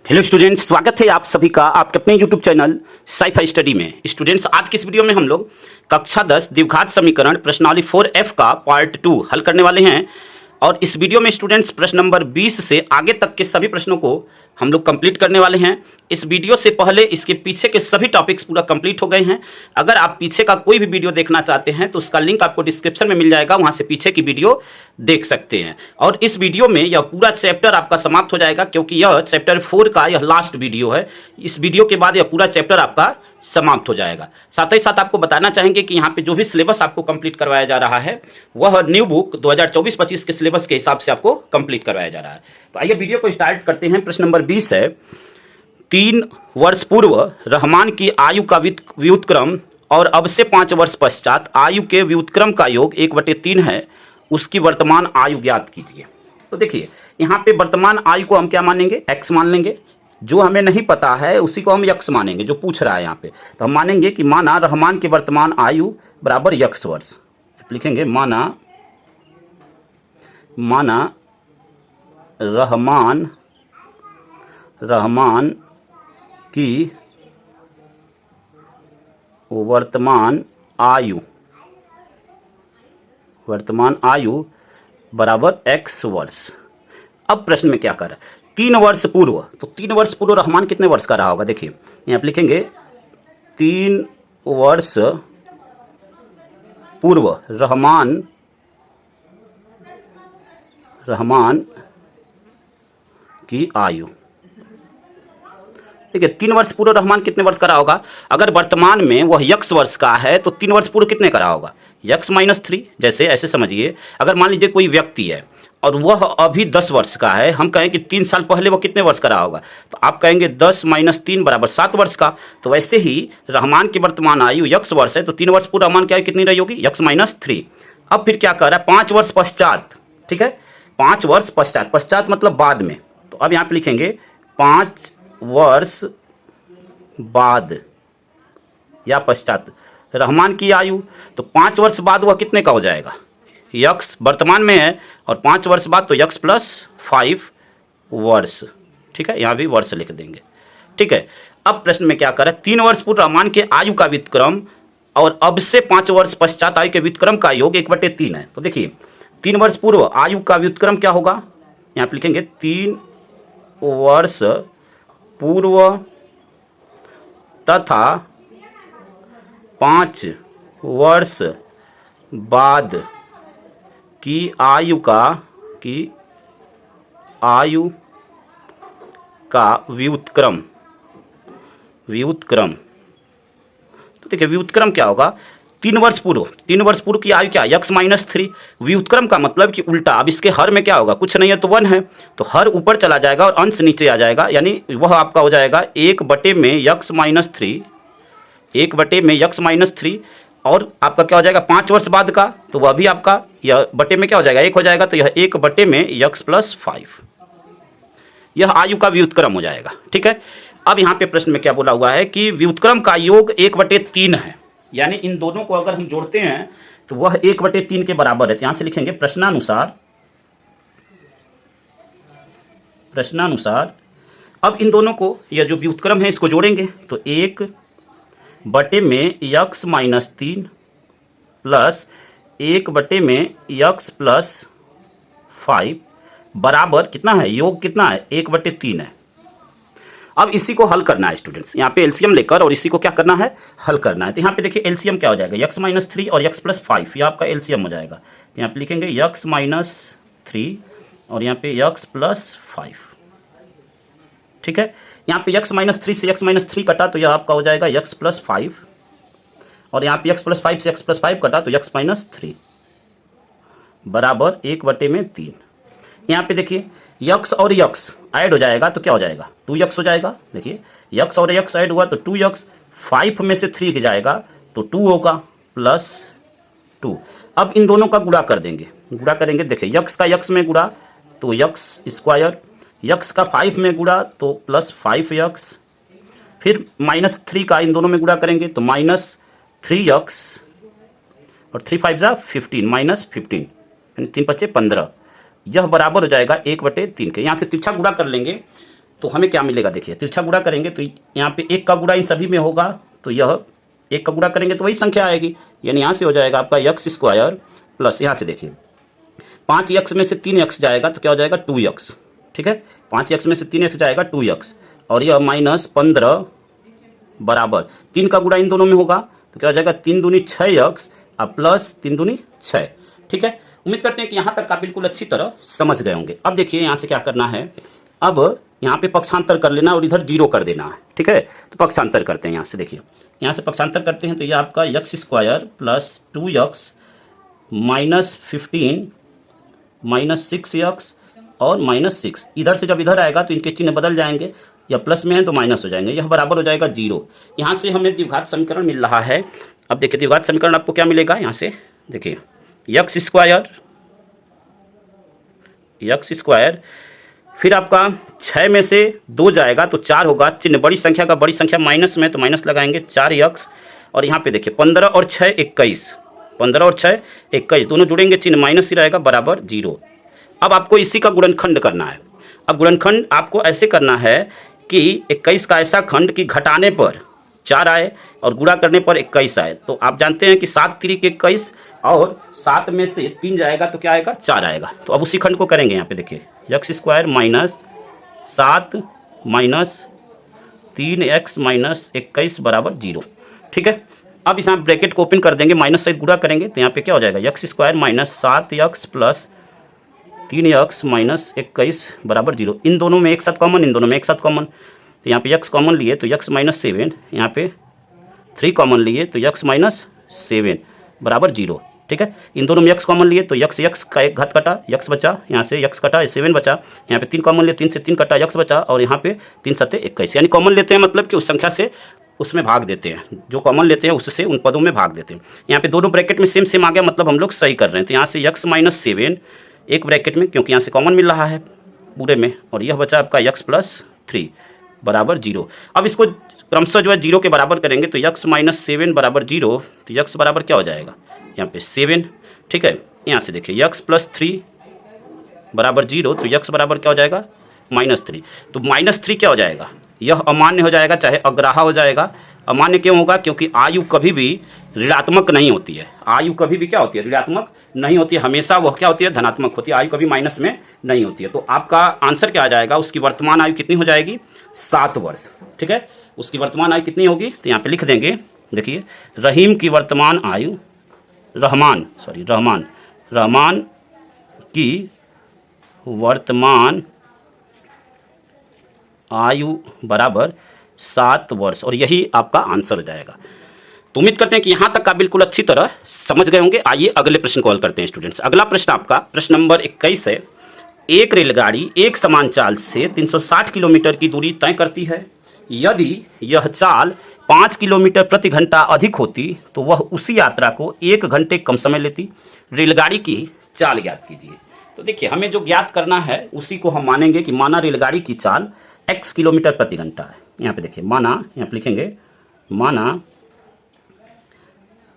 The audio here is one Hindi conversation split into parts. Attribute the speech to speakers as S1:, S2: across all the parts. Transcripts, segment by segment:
S1: हेलो स्टूडेंट्स, स्वागत है आप सभी का आपके अपने यूट्यूब चैनल साइफाई स्टडी में। स्टूडेंट्स, आज की इस वीडियो में हम लोग कक्षा 10 द्विघात समीकरण प्रश्नावली 4F का पार्ट 2 हल करने वाले हैं। और इस वीडियो में स्टूडेंट्स प्रश्न नंबर 20 से आगे तक के सभी प्रश्नों को हम लोग कंप्लीट करने वाले हैं। इस वीडियो से पहले इसके पीछे के सभी टॉपिक्स पूरा कंप्लीट हो गए हैं। अगर आप पीछे का कोई भी वीडियो देखना चाहते हैं तो उसका लिंक आपको डिस्क्रिप्शन में मिल जाएगा, वहां से पीछे की वीडियो देख सकते हैं। और इस वीडियो में यह पूरा चैप्टर आपका समाप्त हो जाएगा, क्योंकि यह चैप्टर 4 का यह लास्ट वीडियो है। इस वीडियो के बाद यह पूरा चैप्टर आपका समाप्त हो जाएगा। साथ ही साथ आपको बताना चाहेंगे कि यहाँ पे जो भी सिलेबस आपको कंप्लीट करवाया जा रहा है वह न्यू बुक 2024-25 के सिलेबस के हिसाब से आपको कंप्लीट करवाया जा रहा है। तो आइए वीडियो को स्टार्ट करते हैं। प्रश्न नंबर 20 है, 3 वर्ष पूर्व रहमान की आयु का व्युत्क्रम और अब से 5 वर्ष पश्चात आयु के व्युत्क्रम का योग 1/3 है, उसकी वर्तमान आयु ज्ञात कीजिए। तो देखिए, यहाँ पे वर्तमान आयु को हम क्या मानेंगे, x मान लेंगे। जो हमें नहीं पता है उसी को हम यक्स मानेंगे, जो पूछ रहा है यहाँ पे। तो हम मानेंगे कि माना रहमान की वर्तमान आयु बराबर यक्स वर्ष। लिखेंगे माना रहमान की वर्तमान आयु बराबर x वर्ष। अब प्रश्न में क्या कर रहा है, 3 वर्ष पूर्व। तो 3 वर्ष पूर्व रहमान कितने वर्ष का रहा होगा, देखिए यहाँ पे लिखेंगे 3 वर्ष पूर्व रहमान की आयु। ठीक है, 3 वर्ष पूर्व रहमान कितने वर्ष का रहा होगा। अगर वर्तमान में वह यक्स वर्ष का है तो 3 वर्ष पूर्व कितने का रहा होगा, x-3। जैसे ऐसे समझिए, अगर मान लीजिए कोई व्यक्ति है और वह अभी 10 वर्ष का है, हम कहें कि 3 साल पहले वह कितने वर्ष का रहा होगा, तो आप कहेंगे 10 - 3 बराबर 7 वर्ष का। तो वैसे ही रहमान की वर्तमान आयु यक्स वर्ष है, तो 3 वर्ष पूर्व रहमान की आयु कितनी रही होगी, x-3। अब फिर क्या कह रहा है, 5 वर्ष पश्चात। ठीक है, 5 वर्ष पश्चात मतलब बाद में। तो अब यहाँ पे लिखेंगे 5 वर्ष बाद या पश्चात रहमान की आयु। तो 5 वर्ष बाद वह कितने का हो जाएगा, यक्स वर्तमान में है और 5 वर्ष बाद तो यक्स + 5 वर्ष। ठीक है, यहाँ भी वर्ष लिख देंगे। ठीक है, अब प्रश्न में क्या करें, 3 वर्ष पूर्व रहमान के आयु का व्युत्क्रम और अब से 5 वर्ष पश्चात आयु के व्युत्क्रम का योग 1/3 है। तो देखिए 3 वर्ष पूर्व आयु का व्युत्क्रम क्या होगा, यहाँ पे लिखेंगे 3 वर्ष पूर्व तथा 5 वर्ष बाद की आयु का व्युत्क्रम। तो देखिए व्युत्क्रम क्या होगा, 3 वर्ष पूर्व की आयु क्या, x-3। व्युत्क्रम का मतलब कि उल्टा। अब इसके हर में क्या होगा, कुछ नहीं है तो 1 है, तो हर ऊपर चला जाएगा और अंश नीचे आ जाएगा, यानी वह आपका हो जाएगा 1/x-3। और आपका क्या हो जाएगा 5 वर्ष बाद का, तो वह भी आपका यह बटे में क्या हो जाएगा, 1 हो जाएगा, तो यह 1/x + 5 यह आयु का व्युत्क्रम हो जाएगा। ठीक है, अब यहाँ पे प्रश्न में क्या बोला हुआ है कि व्युत्क्रम का योग 1/3 है, यानी इन दोनों को अगर हम जोड़ते हैं तो वह 1/3 के बराबर है। तो यहाँ से लिखेंगे प्रश्नानुसार अब इन दोनों को, यह जो व्युत्क्रम है इसको जोड़ेंगे तो 1/x-3 प्लस 1/x + 5 बराबर कितना है, योग कितना है, 1/3 है। अब इसी को हल करना है स्टूडेंट्स, यहाँ पे एलसीएम लेकर और इसी को क्या करना है, हल करना है। तो यहाँ पे देखिए एलसीएम क्या हो जाएगा, x-3 और x + 5, ये आपका एलसीएम हो जाएगा। तो यहाँ पे लिखेंगे x-3 और यहाँ पे x + 5। ठीक है, यहाँ पे x-3 से x-3 कटा तो यह आपका हो जाएगा x + 5, और यहाँ पे x + 5 से x + 5 कटा तो x-3 बराबर 1/3। यहाँ पे देखिए यक्स और यक्स ऐड हो जाएगा तो क्या हो जाएगा, 2x हो जाएगा। देखिए यक्स और यक्स ऐड हुआ तो 2x, 5 में से 3 जाएगा तो 2 होगा +2। अब इन दोनों का गुणा करेंगे। देखिए यक्स का यक्स में गुणा तो x², यक्स का 5 में गुणा तो +5x, फिर -3 का इन दोनों में गुणा करेंगे तो -3x और 3 × 5 = 15 -15 यानी 3 × 5 = 15। यह बराबर हो जाएगा 1/3 के। यहाँ से तिरछा गुणा कर लेंगे तो हमें क्या मिलेगा, देखिए तिरछा गुणा करेंगे तो यहाँ पे 1 का गुणा इन सभी में होगा, तो यह 1 का गुणा करेंगे तो वही संख्या आएगी, यानी यहाँ से हो जाएगा आपका x स्क्वायर प्लस, यहाँ से देखिए 5x में से 3x जाएगा तो क्या हो जाएगा 2x, ठीक है, 5x में से 3x जाएगा 2x, और यह -15 बराबर 3 का गुणा इन दोनों में होगा तो क्या हो जाएगा 3 दूनी 6x और प्लस 3 दूनी 6, ठीक है। उम्मीद करते हैं कि यहाँ तक का बिल्कुल अच्छी तरह समझ गए होंगे। अब देखिए यहाँ से क्या करना है, अब यहाँ पे पक्षांतर कर लेना और इधर 0 कर देना है, ठीक है। तो पक्षांतर करते हैं यहाँ से, देखिए यहाँ से पक्षांतर करते हैं तो ये आपका x square plus 2x -15 -6x और -6, इधर से जब इधर आएगा तो इनके चिन्ह बदल जाएंगे, या प्लस में है तो माइनस हो जाएंगे, यह बराबर हो जाएगा 0। यहाँ से हमें द्विघात समीकरण मिल रहा है। अब देखिए द्विघात समीकरण आपको क्या मिलेगा, यहाँ से देखिए x स्क्वायर फिर आपका 6 में से 2 जाएगा तो 4 होगा, चिन्ह बड़ी संख्या का, बड़ी संख्या माइनस में तो माइनस लगाएंगे 4x, और यहाँ पे देखिए 15 और 6 21, 15 और 6 21, दोनों जुड़ेंगे चिन्ह माइनस ही रहेगा, बराबर 0। अब आपको इसी का गुणनखंड करना है। अब गुणनखंड आपको ऐसे करना है कि 21 का ऐसा खंड कि घटाने पर 4 आए और गुणा करने पर 21 आए। तो आप जानते हैं कि 7 3 21 और 7 में से 3 जाएगा तो क्या आएगा 4 आएगा। तो अब उसी खंड को करेंगे। यहाँ पे देखिए x स्क्वायर -7 -3x -21 बराबर 0, ठीक है। अब इस यहाँ ब्रैकेट को ओपन कर देंगे, माइनस से गुणा करेंगे तो यहाँ पे क्या हो जाएगा x square -7x plus 3x -21 बराबर 0। इन दोनों में एक साथ कॉमन, इन दोनों में एक साथ कॉमन, तो यहाँ पे x कॉमन लिए तो x -7, यहाँ पे 3 कॉमन लिए तो x -7 बराबर 0, ठीक है। इन दोनों में x कॉमन लिए तो x का एक घात कटा, x बचा, यहाँ से x कटा 7 बचा, यहाँ पे 3 कॉमन लिए 3 से 3 कटा x बचा, और यहाँ पे 3 7 21, यानी कॉमन लेते हैं मतलब कि उस संख्या से उसमें भाग देते हैं, जो कॉमन लेते हैं उससे उन पदों में भाग देते हैं। यहाँ पे दोनों ब्रैकेट में सेम सेम आ गया, मतलब हम लोग सही कर रहे हैं। तो यहाँ से x -7 एक ब्रैकेट में, क्योंकि यहाँ से कॉमन मिल रहा है पूरे में, और यह बचा आपका x + 3 बराबर 0। अब इसको क्रमशः जो है 0 के बराबर करेंगे तो x -7 बराबर 0, तो x बराबर क्या हो जाएगा यहाँ पे 7, ठीक है। यहाँ से देखिए x + 3 बराबर 0, तो x बराबर क्या हो जाएगा -3। तो -3 क्या हो जाएगा, यह अमान्य हो जाएगा, चाहे अग्राह्य हो जाएगा। अमान्य क्यों होगा, क्योंकि आयु कभी भी ऋणात्मक नहीं होती है। आयु कभी भी क्या होती है, ऋणात्मक नहीं होती है, हमेशा वह क्या होती है, धनात्मक होती है। आयु कभी माइनस में नहीं होती है। तो आपका आंसर क्या आ जाएगा, उसकी वर्तमान आयु कितनी हो जाएगी 7 वर्ष, ठीक है। उसकी वर्तमान आयु कितनी होगी, तो यहाँ पे लिख देंगे, देखिए रहीम की वर्तमान आयु, रहमान की वर्तमान आयु बराबर 7 वर्ष, और यही आपका आंसर हो जाएगा। तो उम्मीद करते हैं कि यहाँ तक का बिल्कुल अच्छी तरह समझ गए होंगे। आइए अगले प्रश्न को हल करते हैं स्टूडेंट्स। अगला प्रश्न आपका प्रश्न नंबर 21 है। एक रेलगाड़ी एक समान चाल से 360 किलोमीटर की दूरी तय करती है। यदि यह चाल 5 किलोमीटर प्रति घंटा अधिक होती तो वह उसी यात्रा को 1 घंटे कम समय लेती। रेलगाड़ी की चाल ज्ञात कीजिए। तो देखिए हमें जो ज्ञात करना है उसी को हम मानेंगे कि माना रेलगाड़ी की चाल x किलोमीटर प्रति घंटा है। यहाँ पे देखिए माना, यहाँ पे लिखेंगे माना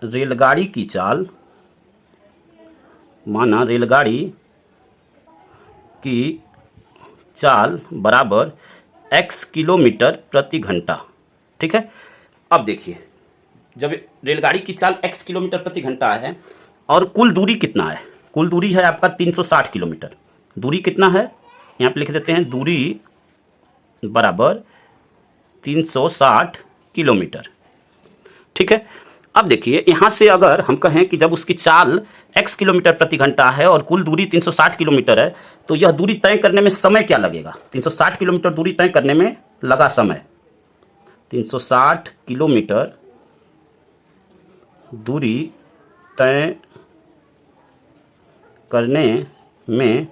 S1: रेलगाड़ी की चाल, माना रेलगाड़ी की चाल बराबर x किलोमीटर प्रति घंटा, ठीक है। अब देखिए जब रेलगाड़ी की चाल x किलोमीटर प्रति घंटा है और कुल दूरी कितना है, कुल दूरी है आपका 360 किलोमीटर। दूरी कितना है, यहाँ पे लिख देते हैं दूरी बराबर 360 किलोमीटर, ठीक है। अब देखिए यहाँ से अगर हम कहें कि जब उसकी चाल x किलोमीटर प्रति घंटा है और कुल दूरी 360 किलोमीटर है तो यह दूरी तय करने में समय क्या लगेगा। 360 किलोमीटर दूरी तय करने में लगा समय, 360 किलोमीटर दूरी तय करने में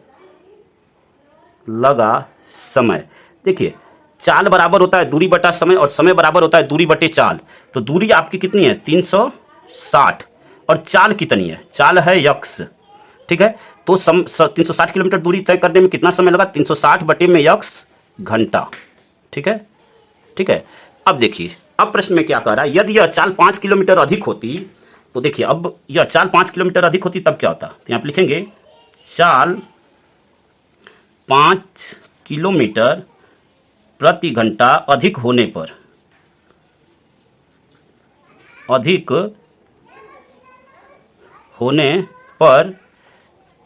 S1: लगा समय। देखिए चाल बराबर होता है दूरी बटा समय और समय बराबर होता है दूरी बटे चाल। तो दूरी आपकी कितनी है 360 और चाल कितनी है, चाल है x, ठीक है। तो 360 किलोमीटर दूरी तय करने में कितना समय लगा, 360 बटे में x घंटा, ठीक है, ठीक है। अब देखिए अब प्रश्न में क्या कह रहा है, यदि यह चाल 5 किलोमीटर अधिक होती तो देखिए अब यह चाल 5 किलोमीटर अधिक होती तब क्या होता। तो यहाँ पे लिखेंगे चाल 5 किलोमीटर प्रति घंटा अधिक होने पर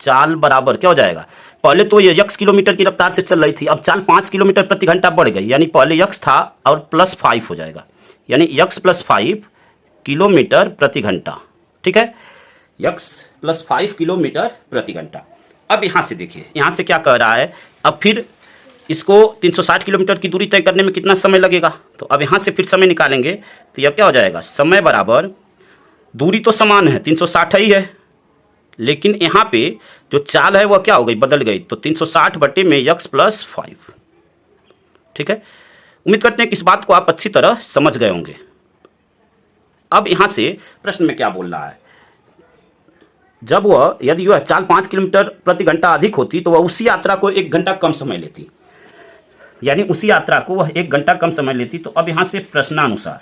S1: चाल बराबर क्या हो जाएगा। पहले तो ये यक्स किलोमीटर की रफ्तार से चल रही थी, अब चाल 5 किलोमीटर प्रति घंटा बढ़ गई, यानी पहले यक्स था और +5 हो जाएगा, यानी यक्स +5 किलोमीटर प्रति घंटा। ठीक है, यक्स +5 किलोमीटर प्रति घंटा। अब यहाँ से देखिए, यहाँ से क्या कह रहा है, अब फिर इसको 360 किलोमीटर की दूरी तय करने में कितना समय लगेगा। तो अब यहाँ से फिर समय निकालेंगे तो यह क्या हो जाएगा, समय बराबर, दूरी तो समान है 360 ही है, लेकिन यहाँ पे जो चाल है वह क्या हो गई, बदल गई। तो 360 बटे में यक्स +5। ठीक है, उम्मीद करते हैं कि इस बात को आप अच्छी तरह समझ गए होंगे। अब यहाँ से प्रश्न में क्या बोल रहा है, जब वह, यदि वह चाल 5 किलोमीटर प्रति घंटा अधिक होती तो वह उसी यात्रा को 1 घंटा कम समय लेती, यानी उसी यात्रा को वह 1 घंटा कम समय लेती। तो अब यहाँ से प्रश्नानुसार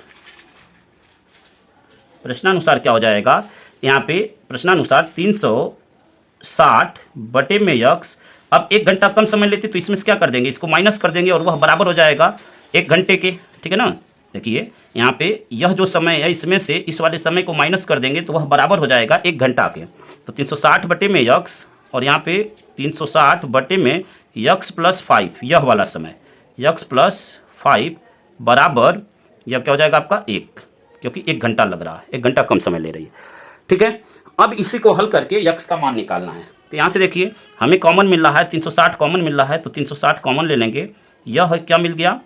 S1: क्या हो जाएगा, यहाँ पे प्रश्नानुसार 360 बटे में यक्स, अब 1 घंटा कम समय लेती तो इसमें से क्या कर देंगे, इसको माइनस कर देंगे और वह बराबर हो जाएगा 1 घंटे के। ठीक है ना, देखिए यहाँ पे यह जो समय है इसमें से इस वाले समय को माइनस कर देंगे तो वह बराबर हो जाएगा 1 घंटा के। तो 360 बटे में यक्स और यहाँ पे 360 बटे में यक्स +5, यह वाला समय यक्स +5 बराबर, यह क्या हो जाएगा आपका 1, क्योंकि 1 घंटा लग रहा है, 1 घंटा कम समय ले रही है। ठीक है, अब इसी को हल करके यक्स का मान निकालना है। तो यहाँ से देखिए हमें कॉमन मिल रहा है, 360 कॉमन मिल रहा है, तो 360 कॉमन ले लेंगे। यह क्या मिल गया,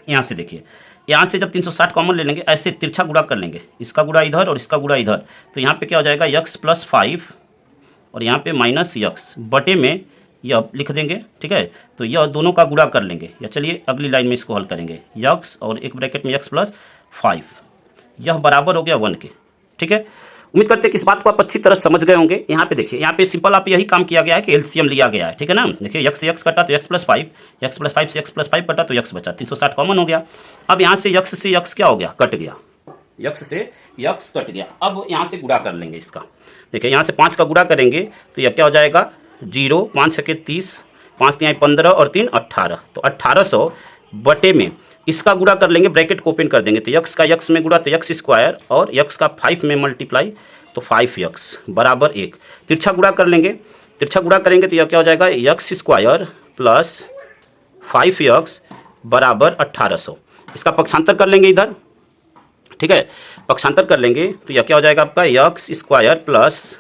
S1: यहाँ से देखिए, यहाँ से जब 360 कॉमन ले लेंगे ऐसे तिरछा गुणा कर लेंगे, इसका गुणा इधर और इसका गुणा इधर, तो यहाँ पे क्या हो जाएगा, यक्स +5 और यहाँ पे माइनस यक्स बटे में यह लिख देंगे। ठीक है, तो यह दोनों का गुणा कर लेंगे, या चलिए अगली लाइन में इसको हल करेंगे, यक्स और एक ब्रैकेट में यक्स +5, यह बराबर हो गया 1 के। ठीक है, उम्मीद करते हैं कि इस बात को आप अच्छी तरह समझ गए होंगे। यहाँ पे देखिए, यहाँ पे सिंपल आप यही काम किया गया है कि एलसीएम लिया गया है। ठीक है ना, देखिए यक्स से यक्स कटा तो यक्स +5, यक्स +5 से यक्स +5 कटा तो यक्स बचा, 360 कॉमन हो गया। अब यहाँ से यक्स क्या हो गया, कट गया, यक्स से यक्स कट गया। अब यहाँ से गुणा कर लेंगे इसका, देखिए यहाँ से 5 का गुणा करेंगे तो यह क्या हो जाएगा, 0, 5 छके 30, 5 तिहाई 15 और 3 18, तो 1800 बटे में इसका गुणा कर लेंगे, ब्रैकेट को ओपन कर देंगे, तो यक्स का यक्स में गुणा तो यक्स स्क्वायर और यक्स का 5 में मल्टीप्लाई तो 5 यक्स बराबर 1। तिरछा गुणा कर लेंगे, तिरछा गुणा करेंगे तो यह क्या हो जाएगा, यक्स स्क्वायर प्लस 5 यक्स बराबर 1800। इसका पक्षांतर कर लेंगे इधर। ठीक है, पक्षांतर कर लेंगे तो यह क्या हो जाएगा आपका, x square plus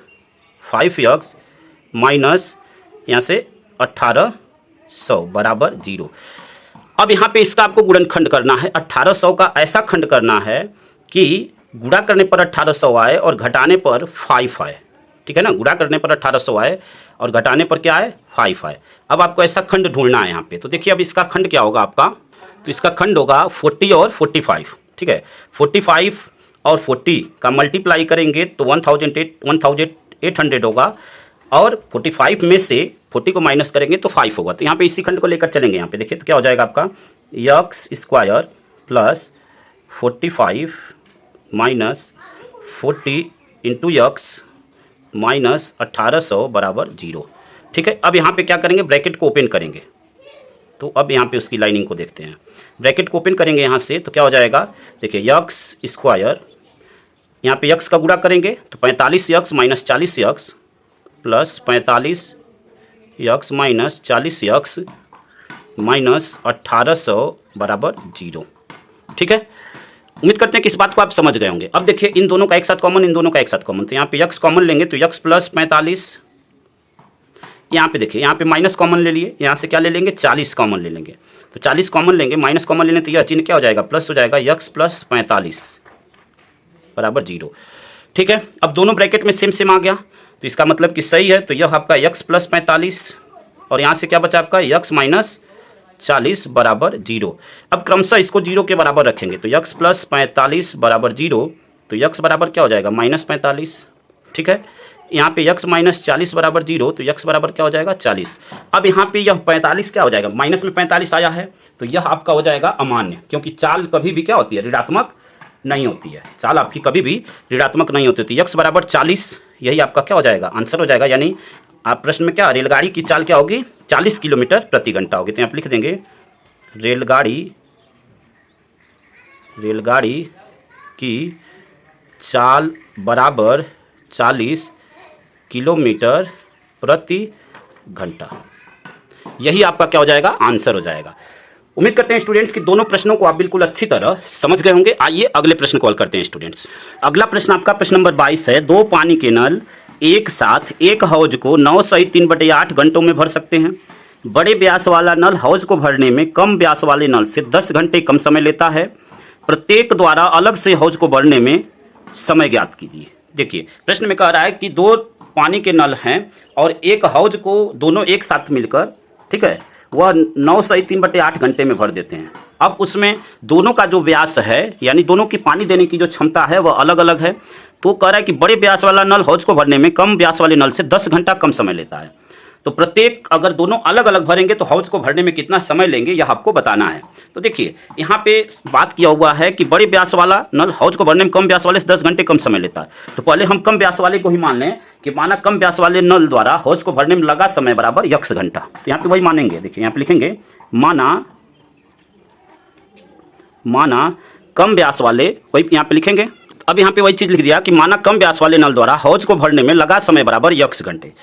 S1: 5 x minus यहाँ से 1800 बराबर 0। अब यहाँ पे इसका आपको गुणनखंड करना है, 1800 का ऐसा खंड करना है कि गुणा करने पर 1800 आए और घटाने पर 5 आए। ठीक है ना, गुणा करने पर 1800 आए और घटाने पर क्या आए, 5 आए। अब आपको ऐसा खंड ढूंढना है यहाँ पे, तो देखिए अब इसका खंड क्या होगा आपका, तो इसका खंड होगा 40 और 45। ठीक है, 45 और 40 का मल्टीप्लाई करेंगे तो 1800 होगा, और 45 में से 40 को माइनस करेंगे तो 5 होगा। तो यहाँ पे इसी खंड को लेकर चलेंगे, यहाँ पे देखिए तो क्या हो जाएगा आपका, x square plus 45 minus 40 into x minus 1800 बराबर 0। ठीक है, अब यहाँ पे क्या करेंगे, ब्रैकेट को ओपन करेंगे। तो अब यहाँ पे उसकी लाइनिंग को देखते हैं, ब्रैकेट को ओपन करेंगे यहाँ से तो क्या हो जाएगा, देखिए यक्स स्क्वायर, यहाँ पे यक्स का गुणा करेंगे तो 45 x minus 40 x plus 45 x minus 40 x minus 1800 बराबर 0। ठीक है, उम्मीद करते हैं कि इस बात को आप समझ गए होंगे। अब देखिए इन दोनों का एक साथ कॉमन, इन दोनों का एक साथ कॉमन, तो यहाँ पे यक्स कॉमन लेंगे तो यक्स प्लस 45, यहाँ पे देखिए यहाँ पे माइनस कॉमन ले लिए, यहाँ से क्या ले लेंगे, 40 कॉमन ले लेंगे, तो 40 कॉमन लेंगे, माइनस कॉमन लेने तो यह चिन्ह क्या हो जाएगा, प्लस हो जाएगा, यक्स प्लस 45 बराबर 0। ठीक है, अब दोनों ब्रैकेट में सेम सेम आ गया तो इसका मतलब कि सही है। तो यह आपका यक्स प्लस 45 और यहाँ से क्या बचा आपका, यक्स माइनस 40 बराबर 0। अब क्रमशः इसको 0 के बराबर रखेंगे तो यक्स प्लस 45 बराबर 0, तो यक्स बराबर क्या हो जाएगा, -45। ठीक है, यहाँ पे यक्स माइनस 40 बराबर 0, तो यक्स बराबर क्या हो जाएगा, 40। अब यहाँ पे यह 45 क्या हो जाएगा, माइनस में 45 आया है तो यह आपका हो जाएगा अमान्य, क्योंकि चाल कभी भी क्या होती है, ऋणात्मक नहीं होती है, चाल आपकी कभी भी ऋणात्मक नहीं होती थी। यक्स बराबर 40, यही आपका क्या हो जाएगा, आंसर हो जाएगा। यानी आप प्रश्न में क्या, रेलगाड़ी की चाल क्या होगी, 40 किलोमीटर प्रति घंटा होगी। तो यहाँ पर लिख देंगे रेलगाड़ी की चाल बराबर 40 किलोमीटर प्रति घंटा। यही आपका क्या हो जाएगा, आंसर हो जाएगा। उम्मीद करते हैं स्टूडेंट्स कि दोनों प्रश्नों को आप बिल्कुल अच्छी तरह समझ गए होंगे। आइए अगले प्रश्न को हल करते हैं स्टूडेंट्स। अगला प्रश्न आपका प्रश्न नंबर 22 है। 2 पानी के नल एक साथ एक हौज को 9 सही 3/8 घंटों में भर सकते हैं। बड़े व्यास वाला नल हौज को भरने में कम व्यास वाले नल से 10 घंटे कम समय लेता है। प्रत्येक द्वारा अलग से हौज को भरने में समय ज्ञात कीजिए। देखिए प्रश्न में कह रहा है कि 2 पानी के नल हैं और एक हौज को दोनों एक साथ मिलकर, ठीक है, वह 9 सही 3/8 घंटे में भर देते हैं। अब उसमें दोनों का जो व्यास है, यानी दोनों की पानी देने की जो क्षमता है वह अलग अलग है। तो कह रहा है कि बड़े व्यास वाला नल हौज को भरने में कम व्यास वाले नल से 10 घंटा कम समय लेता है। तो प्रत्येक अगर दोनों अलग अलग भरेंगे तो हौज को भरने में कितना समय लेंगे यह आपको बताना है। तो देखिए यहाँ पे बात किया हुआ है कि बड़े व्यास वाला नल हौज को भरने में कम व्यास वाले से 10 घंटे कम समय लेता है। तो पहले हम कम व्यास वाले को ही मान लें कि माना कम व्यास वाले नल द्वारा हौज को भरने में लगा समय बराबर x घंटा। तो यहाँ पे वही मानेंगे। देखिए यहाँ पे लिखेंगे माना कम व्यास वाले, वही यहाँ पे लिखेंगे। अब यहाँ पे वही चीज़ लिख दिया कि माना कम व्यास वाले नल द्वारा हौज को भरने में लगा समय बराबर x घंटे।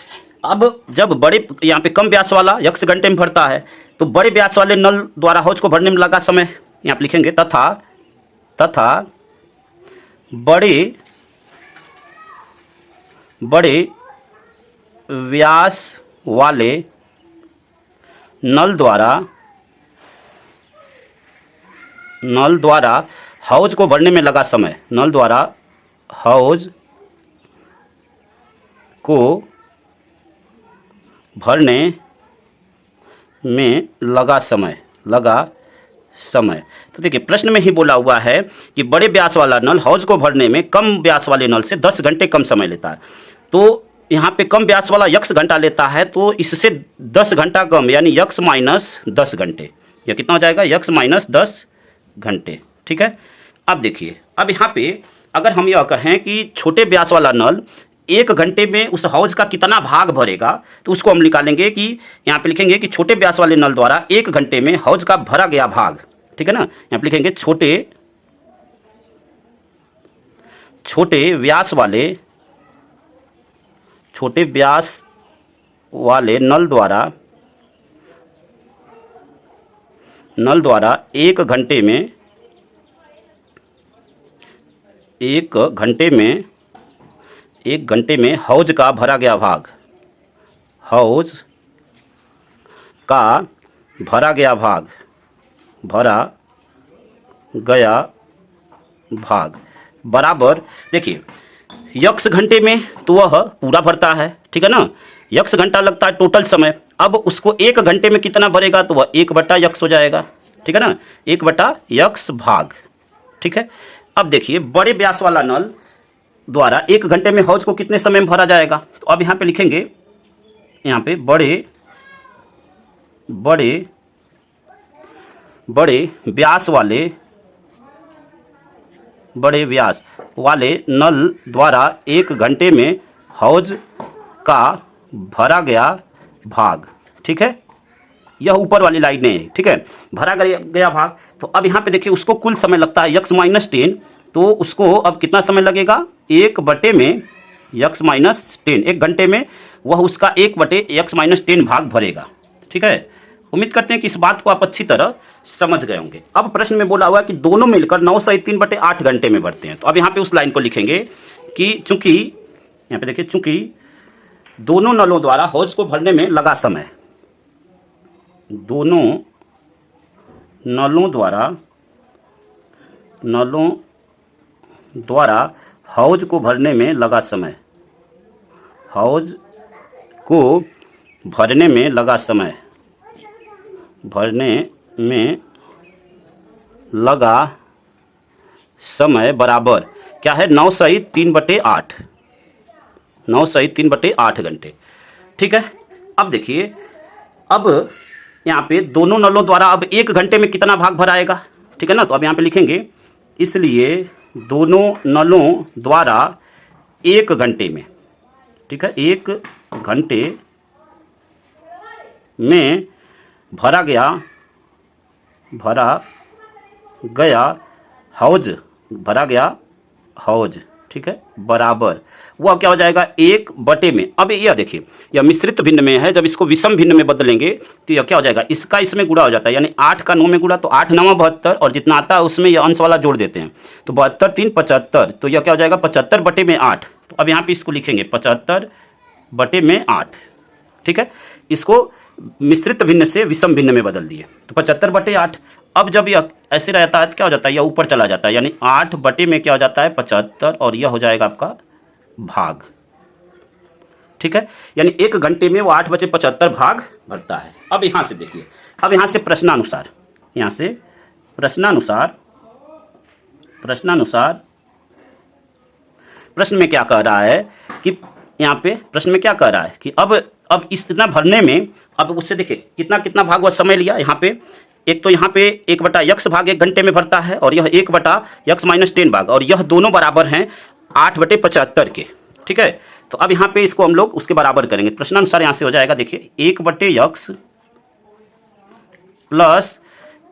S1: अब जब बड़े यहाँ पे कम व्यास वाला x घंटे में भरता है तो बड़े व्यास वाले नल द्वारा हौज को भरने में लगा समय यहाँ पे लिखेंगे तथा बड़े व्यास वाले नल द्वारा हौज को भरने में लगा समय, नल द्वारा हौज को भरने में लगा समय। तो देखिए प्रश्न में ही बोला हुआ है कि बड़े व्यास वाला नल हौज को भरने में कम व्यास वाले नल से 10 घंटे कम समय लेता है। तो यहाँ पे कम व्यास वाला x घंटा लेता है, तो इससे 10 घंटा कम यानी x माइनस 10 घंटे। यह कितना हो जाएगा, x माइनस 10 घंटे। ठीक है। अब देखिए, अब यहाँ पे अगर हम यह कहें कि छोटे व्यास वाला नल 1 घंटे में उस हौज का कितना भाग भरेगा, तो उसको हम निकालेंगे कि यहाँ पे लिखेंगे कि छोटे व्यास वाले नल द्वारा 1 घंटे में हौज का भरा गया भाग। ठीक है ना। यहाँ पे लिखेंगे छोटे व्यास वाले नल द्वारा 1 घंटे में हौज का भरा गया भाग, बराबर, देखिए x घंटे में तो वह पूरा भरता है। ठीक है ना। x घंटा लगता है टोटल समय। अब उसको 1 घंटे में कितना भरेगा, तो वह 1/x हो जाएगा। ठीक है ना, 1/x भाग। ठीक है। अब देखिए बड़े व्यास वाला नल द्वारा 1 घंटे में हौज को कितने समय में भरा जाएगा, तो अब यहाँ पे लिखेंगे, यहाँ पे बड़े व्यास वाले नल द्वारा 1 घंटे में हौज का भरा गया भाग। ठीक है, यह ऊपर वाली लाइन है। ठीक है, भरा गया भाग। तो अब यहाँ पे देखिए उसको कुल समय लगता है x माइनस 10, तो उसको अब कितना समय लगेगा, 1/x माइनस 10। 1 घंटे में वह उसका 1/x माइनस 10 भाग भरेगा। ठीक है। उम्मीद करते हैं कि इस बात को आप अच्छी तरह समझ गए होंगे। अब प्रश्न में बोला हुआ है कि दोनों मिलकर 9 सही 3/8 घंटे में भरते हैं। तो अब यहाँ पे उस लाइन को लिखेंगे कि चूंकि यहाँ पे देखिए, चूंकि दोनों नलों द्वारा हौज को भरने में लगा समय, दोनों नलों द्वारा हौज को भरने में लगा समय, बराबर क्या है, 9 सही 3/8, 9 सही 3/8 घंटे। ठीक है। अब देखिए, अब यहाँ पे दोनों नलों द्वारा अब 1 घंटे में कितना भाग भराएगा। ठीक है ना। तो अब यहाँ पे लिखेंगे, इसलिए दोनों नलों द्वारा 1 घंटे में, ठीक है, 1 घंटे में भरा गया भरा गया हौज, भरा गया हौज, ठीक है, बराबर वह क्या हो जाएगा 1 में। अब यह देखिए यह मिश्रित भिन्न में है, जब इसको विषम भिन्न में बदलेंगे तो यह क्या हो जाएगा, इसका इसमें गुणा हो जाता है, यानी 8 का 9 में गुणा तो 8 9 72 और जितना आता है उसमें यह अंश वाला जोड़ देते हैं तो 72 3 75, तो यह क्या हो जाएगा 75 में 8। तो अब यहाँ पे इसको लिखेंगे 75 में 8, ठीक है। इसको मिश्रित भिन्न से विषम भिन्न में बदल दिए तो 75/8। अब जब यह ऐसे रहता है तो क्या हो जाता है, यह ऊपर चला जाता है, यानी 8 बटे में क्या हो जाता है 75 और यह हो जाएगा आपका भाग, ठीक है। यानी 1 घंटे में वो 8/75 भाग भरता है। अब यहाँ से देखिए, अब यहाँ से प्रश्नानुसार, यहाँ से प्रश्नानुसार प्रश्न में क्या कह रहा है कि यहाँ पे प्रश्न में क्या कह रहा है कि अब इस इतना भरने में, अब उससे देखिए कितना कितना भाग वह समय लिया। यहाँ पे एक तो यहाँ पे 1/x भाग 1 घंटे में भरता है और यह 1/x-10 भाग, और यह दोनों बराबर हैं 8/75 के, ठीक है। तो अब यहाँ पे इसको हम लोग उसके बराबर करेंगे। प्रश्नानुसार यहाँ से हो जाएगा देखिए 1/x प्लस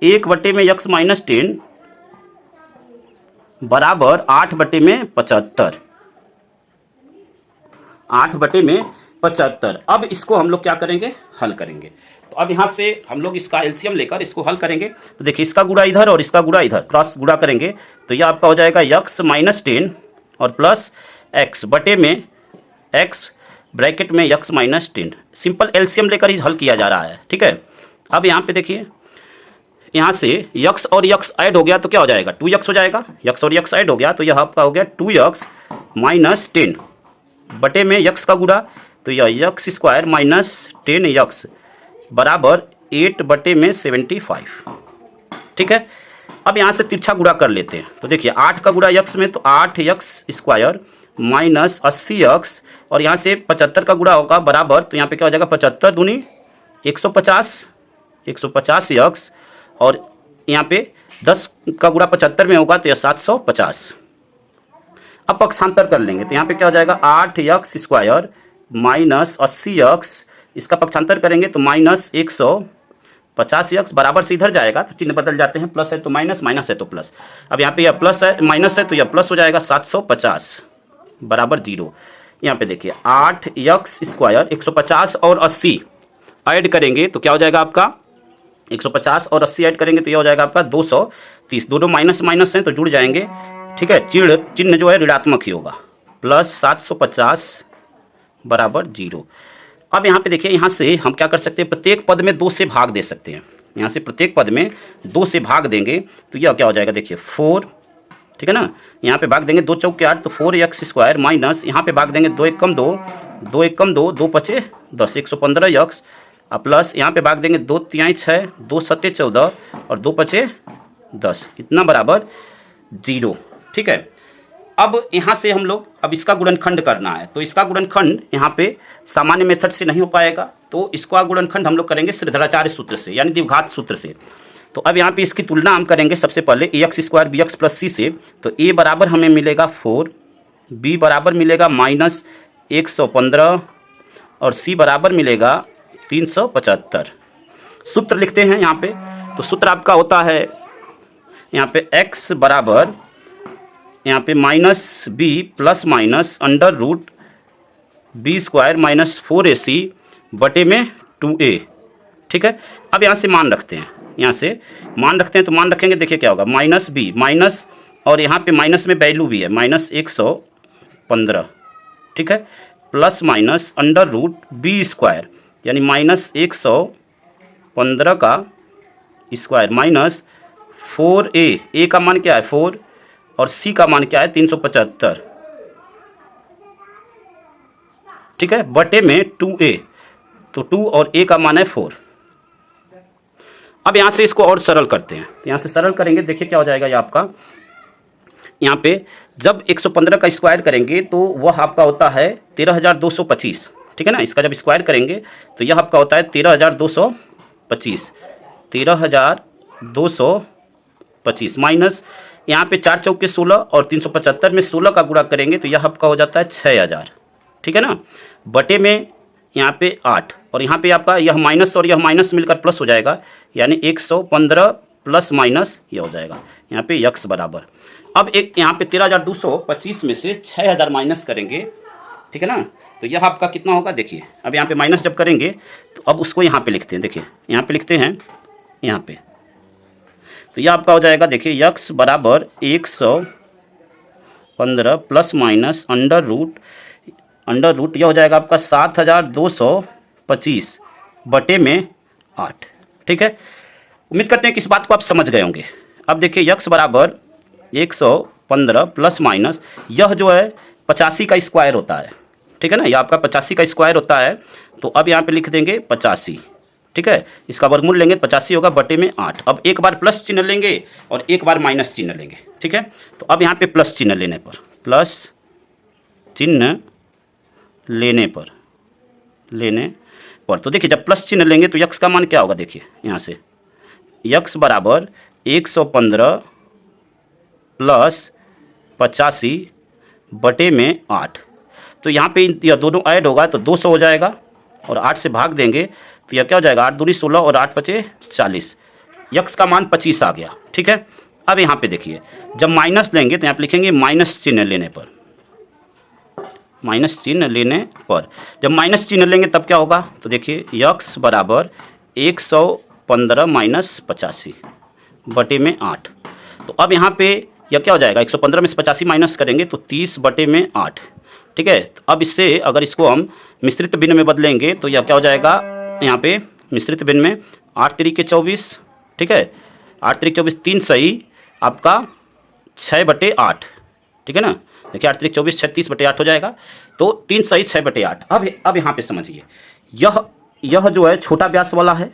S1: 1/x-10 बराबर 8/75, 8/75। अब इसको हम लोग क्या करेंगे, हल करेंगे। तो अब यहाँ से हम लोग इसका एलसीएम लेकर इसको हल करेंगे। तो देखिए इसका गुणा इधर और इसका गुणा इधर, क्रॉस गुणा करेंगे तो यह आपका हो जाएगा x-10 और प्लस x बटे में x ब्रैकेट में x-10। सिंपल एलसीएम लेकर ही हल किया जा रहा है, ठीक है। अब यहाँ पे देखिए, यहाँ से x और x ऐड हो गया तो क्या हो जाएगा 2x हो जाएगा, x और x ऐड हो गया तो यह आपका हो गया 2x-10 बटे में x का गुणा तो यह x² - 10x बराबर 8/75, ठीक है। अब यहाँ से तिरछा गुणा कर लेते हैं तो देखिए 8 का गुणा x में तो 8x² - 80x और यहाँ से 75 का गुणा होगा बराबर, तो यहाँ पे क्या हो जाएगा 75 दूनी 150, 150x और यहाँ पे 10 का गुणा 75 में होगा तो यह 750। अब पक्षांतर कर लेंगे तो यहाँ पे क्या हो जाएगा 8x² - 80x, इसका पक्षांतर करेंगे तो -150x बराबर से इधर जाएगा तो चिन्ह बदल जाते हैं, प्लस है तो माइनस, माइनस है तो प्लस। अब यहाँ पे यह प्लस है, माइनस है तो यह प्लस हो जाएगा 750 बराबर 0। यहाँ पे देखिए 8x² 150 और 80 ऐड करेंगे तो क्या हो जाएगा आपका 150 और 80 ऐड करेंगे तो यह हो जाएगा आपका 230। दोनों माइनस माइनस हैं तो जुड़ जाएंगे, ठीक है। चिन्ह जो है ऋणात्मक ही होगा, प्लस 750 बराबर 0। अब यहाँ पे देखिए, यहाँ से हम क्या कर सकते हैं, प्रत्येक पद में 2 से भाग दे सकते हैं। यहाँ से प्रत्येक पद में 2 से भाग देंगे तो यह क्या हो जाएगा देखिए 4, ठीक है ना। यहाँ पे भाग देंगे 2 चौके 8 तो 4x² माइनस यहाँ पे भाग देंगे 2 एकम 2, 2 एकम 2, 2 पचे 10, 115x प्लस यहाँ पे भाग देंगे 2 तिहाई 6, 2 सत्ते 14 और 2 पचे 10, इतना बराबर 0, ठीक है। अब यहाँ से हम लोग अब इसका गुणनखंड करना है तो इसका गुणनखंड यहाँ पे सामान्य मेथड से नहीं हो पाएगा, तो इसका गुणनखंड हम लोग करेंगे श्रीधराचार्य सूत्र से, यानी द्विघात सूत्र से। तो अब यहाँ पे इसकी तुलना हम करेंगे सबसे पहले ax² bx + c से। तो a बराबर हमें मिलेगा 4, b बराबर मिलेगा -115 और c बराबर मिलेगा 375। सूत्र लिखते हैं यहाँ पे, तो सूत्र आपका होता है यहाँ पे x बराबर यहाँ पे -b plus minus √b² - 4ac बटे में 2a, ठीक है। अब यहाँ से मान रखते हैं, यहाँ से मान रखते हैं तो मान रखेंगे, देखिए क्या होगा -b माइनस और यहाँ पे माइनस में वैल्यू भी है -115, ठीक है, प्लस माइनस √b² यानी -115 का स्क्वायर माइनस 4a का मान क्या है 4 और c का मान क्या है 375, ठीक है, बटे में 2a, तो 2 और a का मान है 4। अब यहाँ से इसको और सरल करते हैं, तो यहाँ से सरल करेंगे, देखिए क्या हो जाएगा ये आपका, यहाँ पे जब 115 का स्क्वायर करेंगे तो वह आपका होता है 13,225, ठीक है ना। इसका जब स्क्वायर करेंगे तो यह आपका होता है 13,225, 13,225 माइनस यहाँ पे 4 चौके 16 और 375 में 16 का गुणा करेंगे तो यह आपका हो जाता है 6,000, ठीक है ना, बटे में यहाँ पे 8 और यहाँ पे आपका यह माइनस और यह माइनस मिलकर प्लस हो जाएगा, यानी 115 प्लस माइनस ये हो जाएगा यहाँ पे यक्स बराबर। अब एक यहाँ पे 13,225 में से 6,000 माइनस करेंगे, ठीक है ना, तो यह आपका कितना होगा देखिए। अब यहाँ पे माइनस जब करेंगे तो अब उसको यहाँ पे लिखते हैं, देखिए यहाँ पे लिखते हैं यहाँ पे, तो यह आपका हो जाएगा देखिए यक्स बराबर 115 प्लस माइनस अंडर रूट यह हो जाएगा आपका 7,225 बटे में 8, ठीक है। उम्मीद करते हैं कि इस बात को आप समझ गए होंगे। अब देखिए यक्स बराबर 115 प्लस माइनस यह जो है 85 का स्क्वायर होता है, ठीक है ना, यह आपका 85 का स्क्वायर होता है। तो अब यहाँ पे लिख देंगे 85, ठीक है, इसका वर्गमूल लेंगे 85 होगा बटे में 8। अब एक बार प्लस चिन्ह लेंगे और एक बार माइनस चिन्ह लेंगे, ठीक है। तो अब यहाँ पे प्लस चिन्ह लेने पर तो देखिए जब प्लस चिन्ह लेंगे तो यक्स का मान क्या होगा, देखिए यहाँ से यक्स बराबर 115 प्लस 85 बटे में 8। तो यहाँ पे यह दोनों ऐड होगा तो 200 हो जाएगा और 8 से भाग देंगे तो यह क्या हो जाएगा 8 दूनी 16 और 8 पचे 40, यक्स का मान 25 आ गया, ठीक है। अब यहाँ पे देखिए जब माइनस लेंगे तो यहाँ पे लिखेंगे माइनस चिन्ह लेने पर, जब माइनस चिन्ह लेंगे तब क्या होगा, तो देखिए यक्स बराबर 115 माइनस 85 बटे में 8। तो अब यहाँ पे यह क्या हो जाएगा 115 में से 85 माइनस करेंगे तो 30 बटे में 8, ठीक है। तो अब इससे अगर इसको हम मिश्रित भिन्न में बदलेंगे तो यह क्या हो जाएगा यहाँ पे मिश्रित भिन्न में 8 तिरिके 24, ठीक है, 8 तिरिके 24 3 सही आपका 6 बटे 8, ठीक है ना, देखिए 8 तिरिके 24 36 बटे 8 हो जाएगा, तो 3 सही 6 बटे 8। अब यहाँ पे समझिए यह जो है छोटा व्यास वाला है,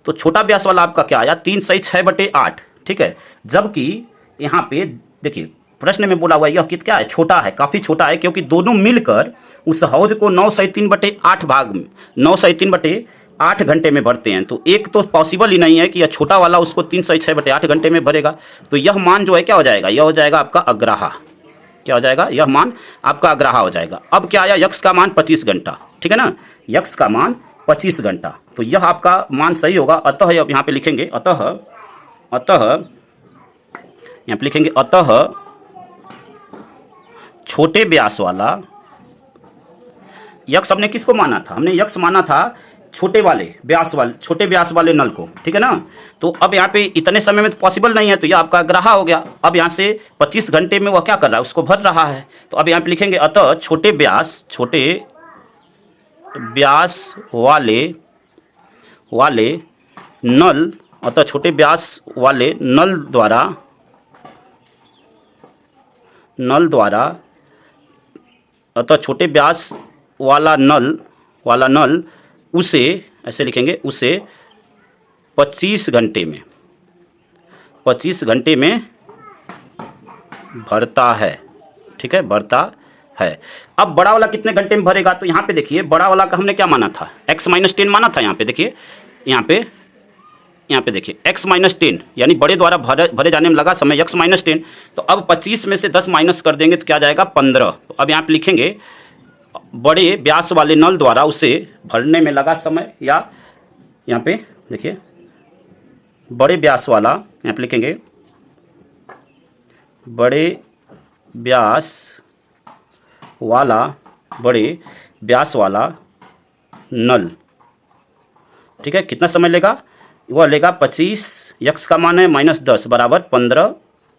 S1: तो छोटा व्यास वाला आपका क्या आया 3 सही 6 बटे 8, ठीक है। जबकि यहाँ पे देखिए प्रश्न में बोला हुआ यह कित क्या है, छोटा है, काफ़ी छोटा है, क्योंकि दोनों मिलकर उस हौज को 9 सही 3 बटे 8 भाग में 9 सही 3 बटे 8 घंटे में भरते हैं। तो एक तो पॉसिबल ही नहीं है कि यह छोटा वाला उसको 3 सही 6 बटे 8 घंटे में भरेगा। तो यह मान जो है क्या हो जाएगा, यह हो जाएगा आपका अग्राहा, क्या हो जाएगा, यह मान आपका अग्राहा हो जाएगा। अब क्या आया यक्स का मान 25 घंटा, ठीक है ना, यक्स का मान 25 घंटा, तो यह आपका मान सही होगा। अतः अब यहाँ पे लिखेंगे अतः यहाँ पे लिखेंगे अतः छोटे व्यास वाला यक्स हमने किसको माना था, हमने यक्स माना था छोटे व्यास वाले नल को, ठीक है ना। तो अब यहाँ पे इतने समय में तो पॉसिबल नहीं है, तो यह आपका अग्राहा हो गया। अब यहाँ से 25 घंटे में वह क्या कर रहा है, उसको भर रहा है। तो अब यहाँ पे लिखेंगे अतः छोटे व्यास वाले नल, अतः छोटे व्यास वाले नल द्वारा अतः छोटे व्यास वाला नल उसे, ऐसे लिखेंगे, उसे 25 घंटे में भरता है, ठीक है, भरता है। अब बड़ा वाला कितने घंटे में भरेगा, तो यहाँ पे देखिए बड़ा वाला का हमने क्या माना था, x-10 माना था। यहाँ पे देखिए यहाँ पे देखिए x-10 यानी बड़े द्वारा भरे जाने में लगा समय x-10। तो अब 25 में से 10 माइनस कर देंगे तो क्या जाएगा 15। तो अब यहाँ पे लिखेंगे बड़े व्यास वाले नल द्वारा उसे भरने में लगा समय, या यहाँ पे देखिए बड़े व्यास वाला, यहाँ पे लिखेंगे बड़े व्यास वाला नल, ठीक है, कितना समय लेगा, वह लेगा 25, यक्स का मान है -10 बराबर 15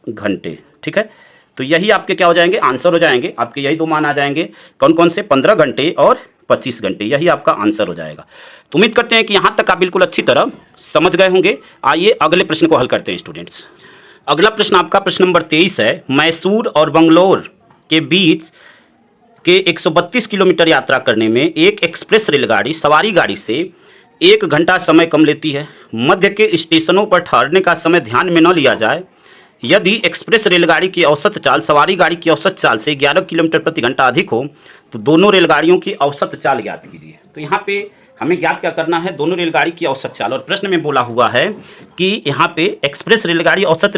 S1: घंटे, ठीक है। तो यही आपके क्या हो जाएंगे, आंसर हो जाएंगे, आपके यही दो मान आ जाएंगे, कौन कौन से, 15 घंटे और 25 घंटे, यही आपका आंसर हो जाएगा। तो उम्मीद करते हैं कि यहाँ तक आप बिल्कुल अच्छी तरह समझ गए होंगे। आइए अगले प्रश्न को हल करते हैं स्टूडेंट्स। अगला प्रश्न आपका प्रश्न नंबर 23 है। मैसूर और बंगलोर के बीच के 132 किलोमीटर यात्रा करने में एक एक्सप्रेस रेलगाड़ी सवारी गाड़ी से 1 घंटा समय कम लेती है। मध्य के स्टेशनों पर ठहरने का समय ध्यान में न लिया जाए। यदि एक्सप्रेस रेलगाड़ी की औसत चाल सवारी गाड़ी की औसत चाल से 11 किलोमीटर प्रति घंटा अधिक हो तो दोनों रेलगाड़ियों की औसत चाल ज्ञात कीजिए। तो यहाँ पे हमें ज्ञात क्या करना है, दोनों रेलगाड़ी की औसत चाल। और प्रश्न में बोला हुआ है कि यहाँ पे एक्सप्रेस रेलगाड़ी औसत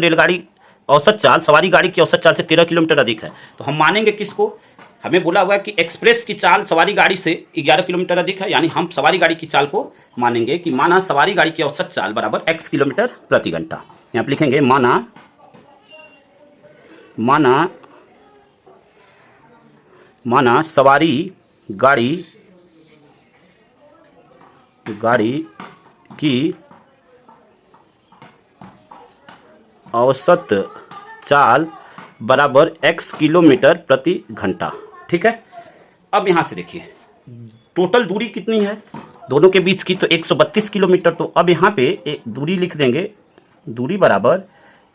S1: चाल सवारी गाड़ी की औसत चाल से 13 किलोमीटर अधिक है। तो हम मानेंगे किसको, हमें बोला हुआ है कि एक्सप्रेस की चाल सवारी गाड़ी से 11 किलोमीटर अधिक है, यानी हम सवारी गाड़ी की चाल को मानेंगे कि माना सवारी गाड़ी की औसत चाल बराबर x किलोमीटर प्रति घंटा। यहाँ पे लिखेंगे माना सवारी गाड़ी की औसत चाल बराबर x किलोमीटर प्रति घंटा। ठीक है, अब यहाँ से देखिए टोटल दूरी कितनी है दोनों के बीच की, तो 132 किलोमीटर। तो अब यहाँ पे एक दूरी लिख देंगे, दूरी बराबर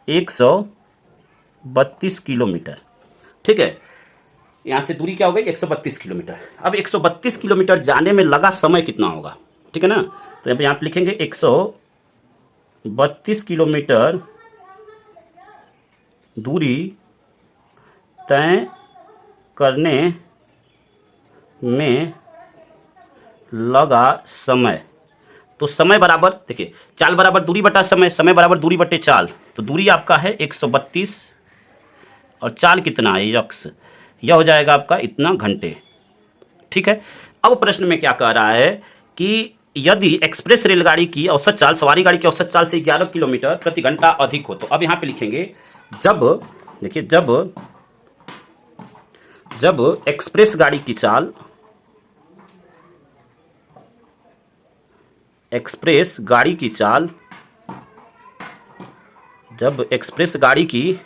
S1: 132 किलोमीटर। ठीक है, यहाँ से दूरी क्या हो गई 132 किलोमीटर। अब 132 किलोमीटर जाने में लगा समय कितना होगा, ठीक है ना। तो यहाँ पे लिखेंगे 132 किलोमीटर दूरी तय करने में लगा समय। तो समय बराबर देखिए चाल बराबर दूरी बटा समय, समय बराबर दूरी बटे चाल। तो दूरी आपका है 132 और चाल कितना है यक्स, यह हो जाएगा आपका इतना घंटे। ठीक है, अब प्रश्न में क्या कह रहा है कि यदि एक्सप्रेस रेलगाड़ी की औसत चाल सवारी गाड़ी की औसत चाल से 11 किलोमीटर प्रति घंटा अधिक हो। तो अब यहाँ पे लिखेंगे जब देखिए जब एक्सप्रेस गाड़ी की चाल जब एक्सप्रेस गाड़ी की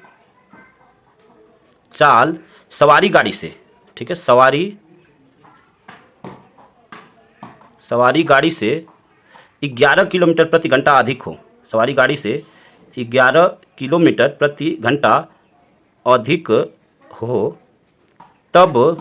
S1: चाल सवारी गाड़ी से, ठीक है, सवारी गाड़ी से 11 किलोमीटर प्रति घंटा अधिक हो, सवारी गाड़ी से 11 किलोमीटर प्रति घंटा अधिक हो, तब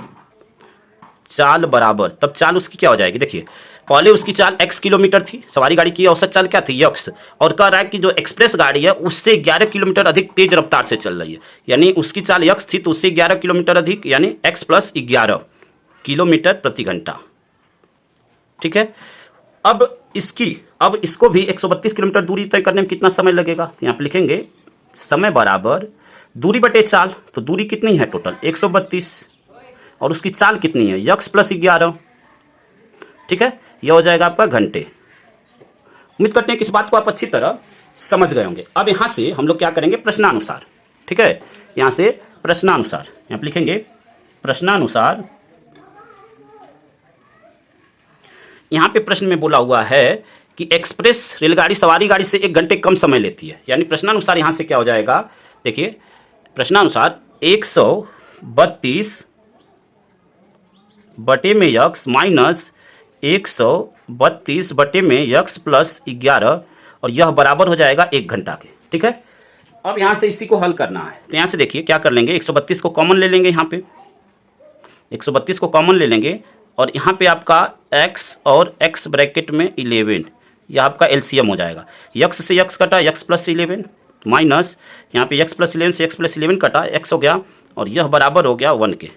S1: चाल बराबर, तब चाल उसकी क्या हो जाएगी। देखिए पहले उसकी चाल x किलोमीटर थी, सवारी गाड़ी की औसत चाल क्या थी यक्स, और कह रहा है कि जो एक्सप्रेस गाड़ी है उससे 11 किलोमीटर अधिक तेज रफ्तार से चल रही है, यानी उसकी चाल यक्स थी तो उससे 11 किलोमीटर अधिक, यानी x + 11 किलोमीटर प्रति घंटा। ठीक है, अब इसको भी 132 किलोमीटर दूरी तय करने में कितना समय लगेगा। यहाँ पे लिखेंगे समय बराबर दूरी बटे चाल। तो दूरी कितनी है टोटल 132 और उसकी चाल कितनी है यक्स + 11। ठीक है, यह हो जाएगा आपका घंटे। उम्मीद करते हैं कि इस बात को आप अच्छी तरह समझ गए होंगे। अब यहाँ से हम लोग क्या करेंगे प्रश्नानुसार। ठीक है, यहाँ से प्रश्नानुसार, यहाँ पे लिखेंगे प्रश्नानुसार। यहाँ पे प्रश्न में बोला हुआ है कि एक्सप्रेस रेलगाड़ी सवारी गाड़ी से 1 घंटे कम समय लेती है, यानी प्रश्नानुसार यहाँ से क्या हो जाएगा। देखिए प्रश्नानुसार 132 बटे में यक्स माइनस 132 बटे में यक्स + 11 और यह बराबर हो जाएगा 1 घंटा के। ठीक है, अब यहाँ से इसी को हल करना है। तो यहाँ से देखिए क्या कर लेंगे, 132 को कॉमन ले लेंगे, यहाँ पे 132 को कॉमन ले लेंगे और यहाँ पे आपका x और x ब्रैकेट में 11, यह आपका एलसीएम हो जाएगा। यक्स से यक्स कटा x + 11 माइनस यहाँ पे x + 11 से x + 11 कटा x हो गया और यह बराबर हो गया 1 के,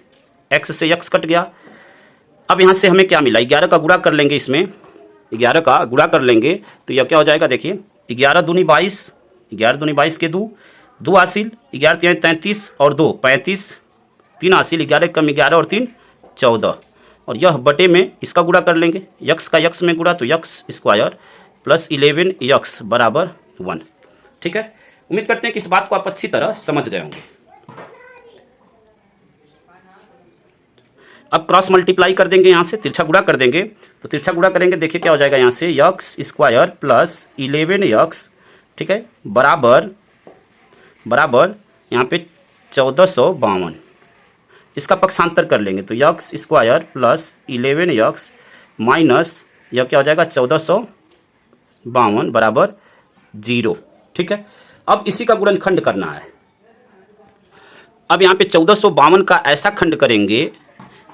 S1: x से x कट गया। अब यहाँ से हमें क्या मिला, 11 का गुणा कर लेंगे, इसमें 11 का गुणा कर लेंगे तो यह क्या हो जाएगा। देखिए 11 दूनी 22, 11 दूनी 22 के 2 हासिल, 11 3 33 और 2 35, 3 हासिल, 11 कम 11 और 3 14 और यह बटे में इसका गुणा कर लेंगे, यक्स का यक्स में गुणा तो यक्स स्क्वायर + 11 यक्स बराबर 1। ठीक है, उम्मीद करते हैं कि इस बात को आप अच्छी तरह समझ गए होंगे। अब क्रॉस मल्टीप्लाई कर देंगे, यहाँ से तिरछा गुणा कर देंगे। तो तिरछा गुणा करेंगे, देखिए क्या हो जाएगा, यहाँ से यक्स स्क्वायर + 11 यक्स, ठीक है, बराबर यहाँ पे 1452। इसका पक्षांतर कर लेंगे तो यक्स स्क्वायर + 11 यक्स माइनस यह क्या हो जाएगा 1452 बराबर 0। ठीक है, अब इसी का गुणनखंड करना है। अब यहाँ पे 1452 का ऐसा खंड करेंगे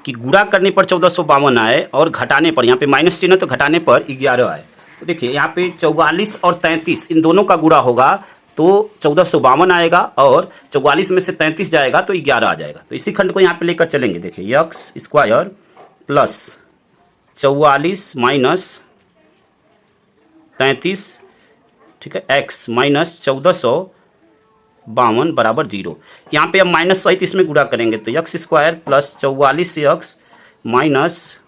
S1: कि गुणा करने पर 1452 आए और घटाने पर, यहाँ पे माइनस चिन्ह तो घटाने पर 11 आए। तो देखिए यहाँ पे 44 और 33 इन दोनों का गुणा होगा तो 1452 आएगा और 44 में से 33 जाएगा तो 11 आ जाएगा। तो इसी खंड को यहाँ पे लेकर चलेंगे। देखिए यक्स स्क्वायर + 44 माइनस 33, ठीक है, x माइनस 1452 बराबर 0। यहाँ पे अब माइनस सहित इसमें गुणा करेंगे तो x square + 44 x minus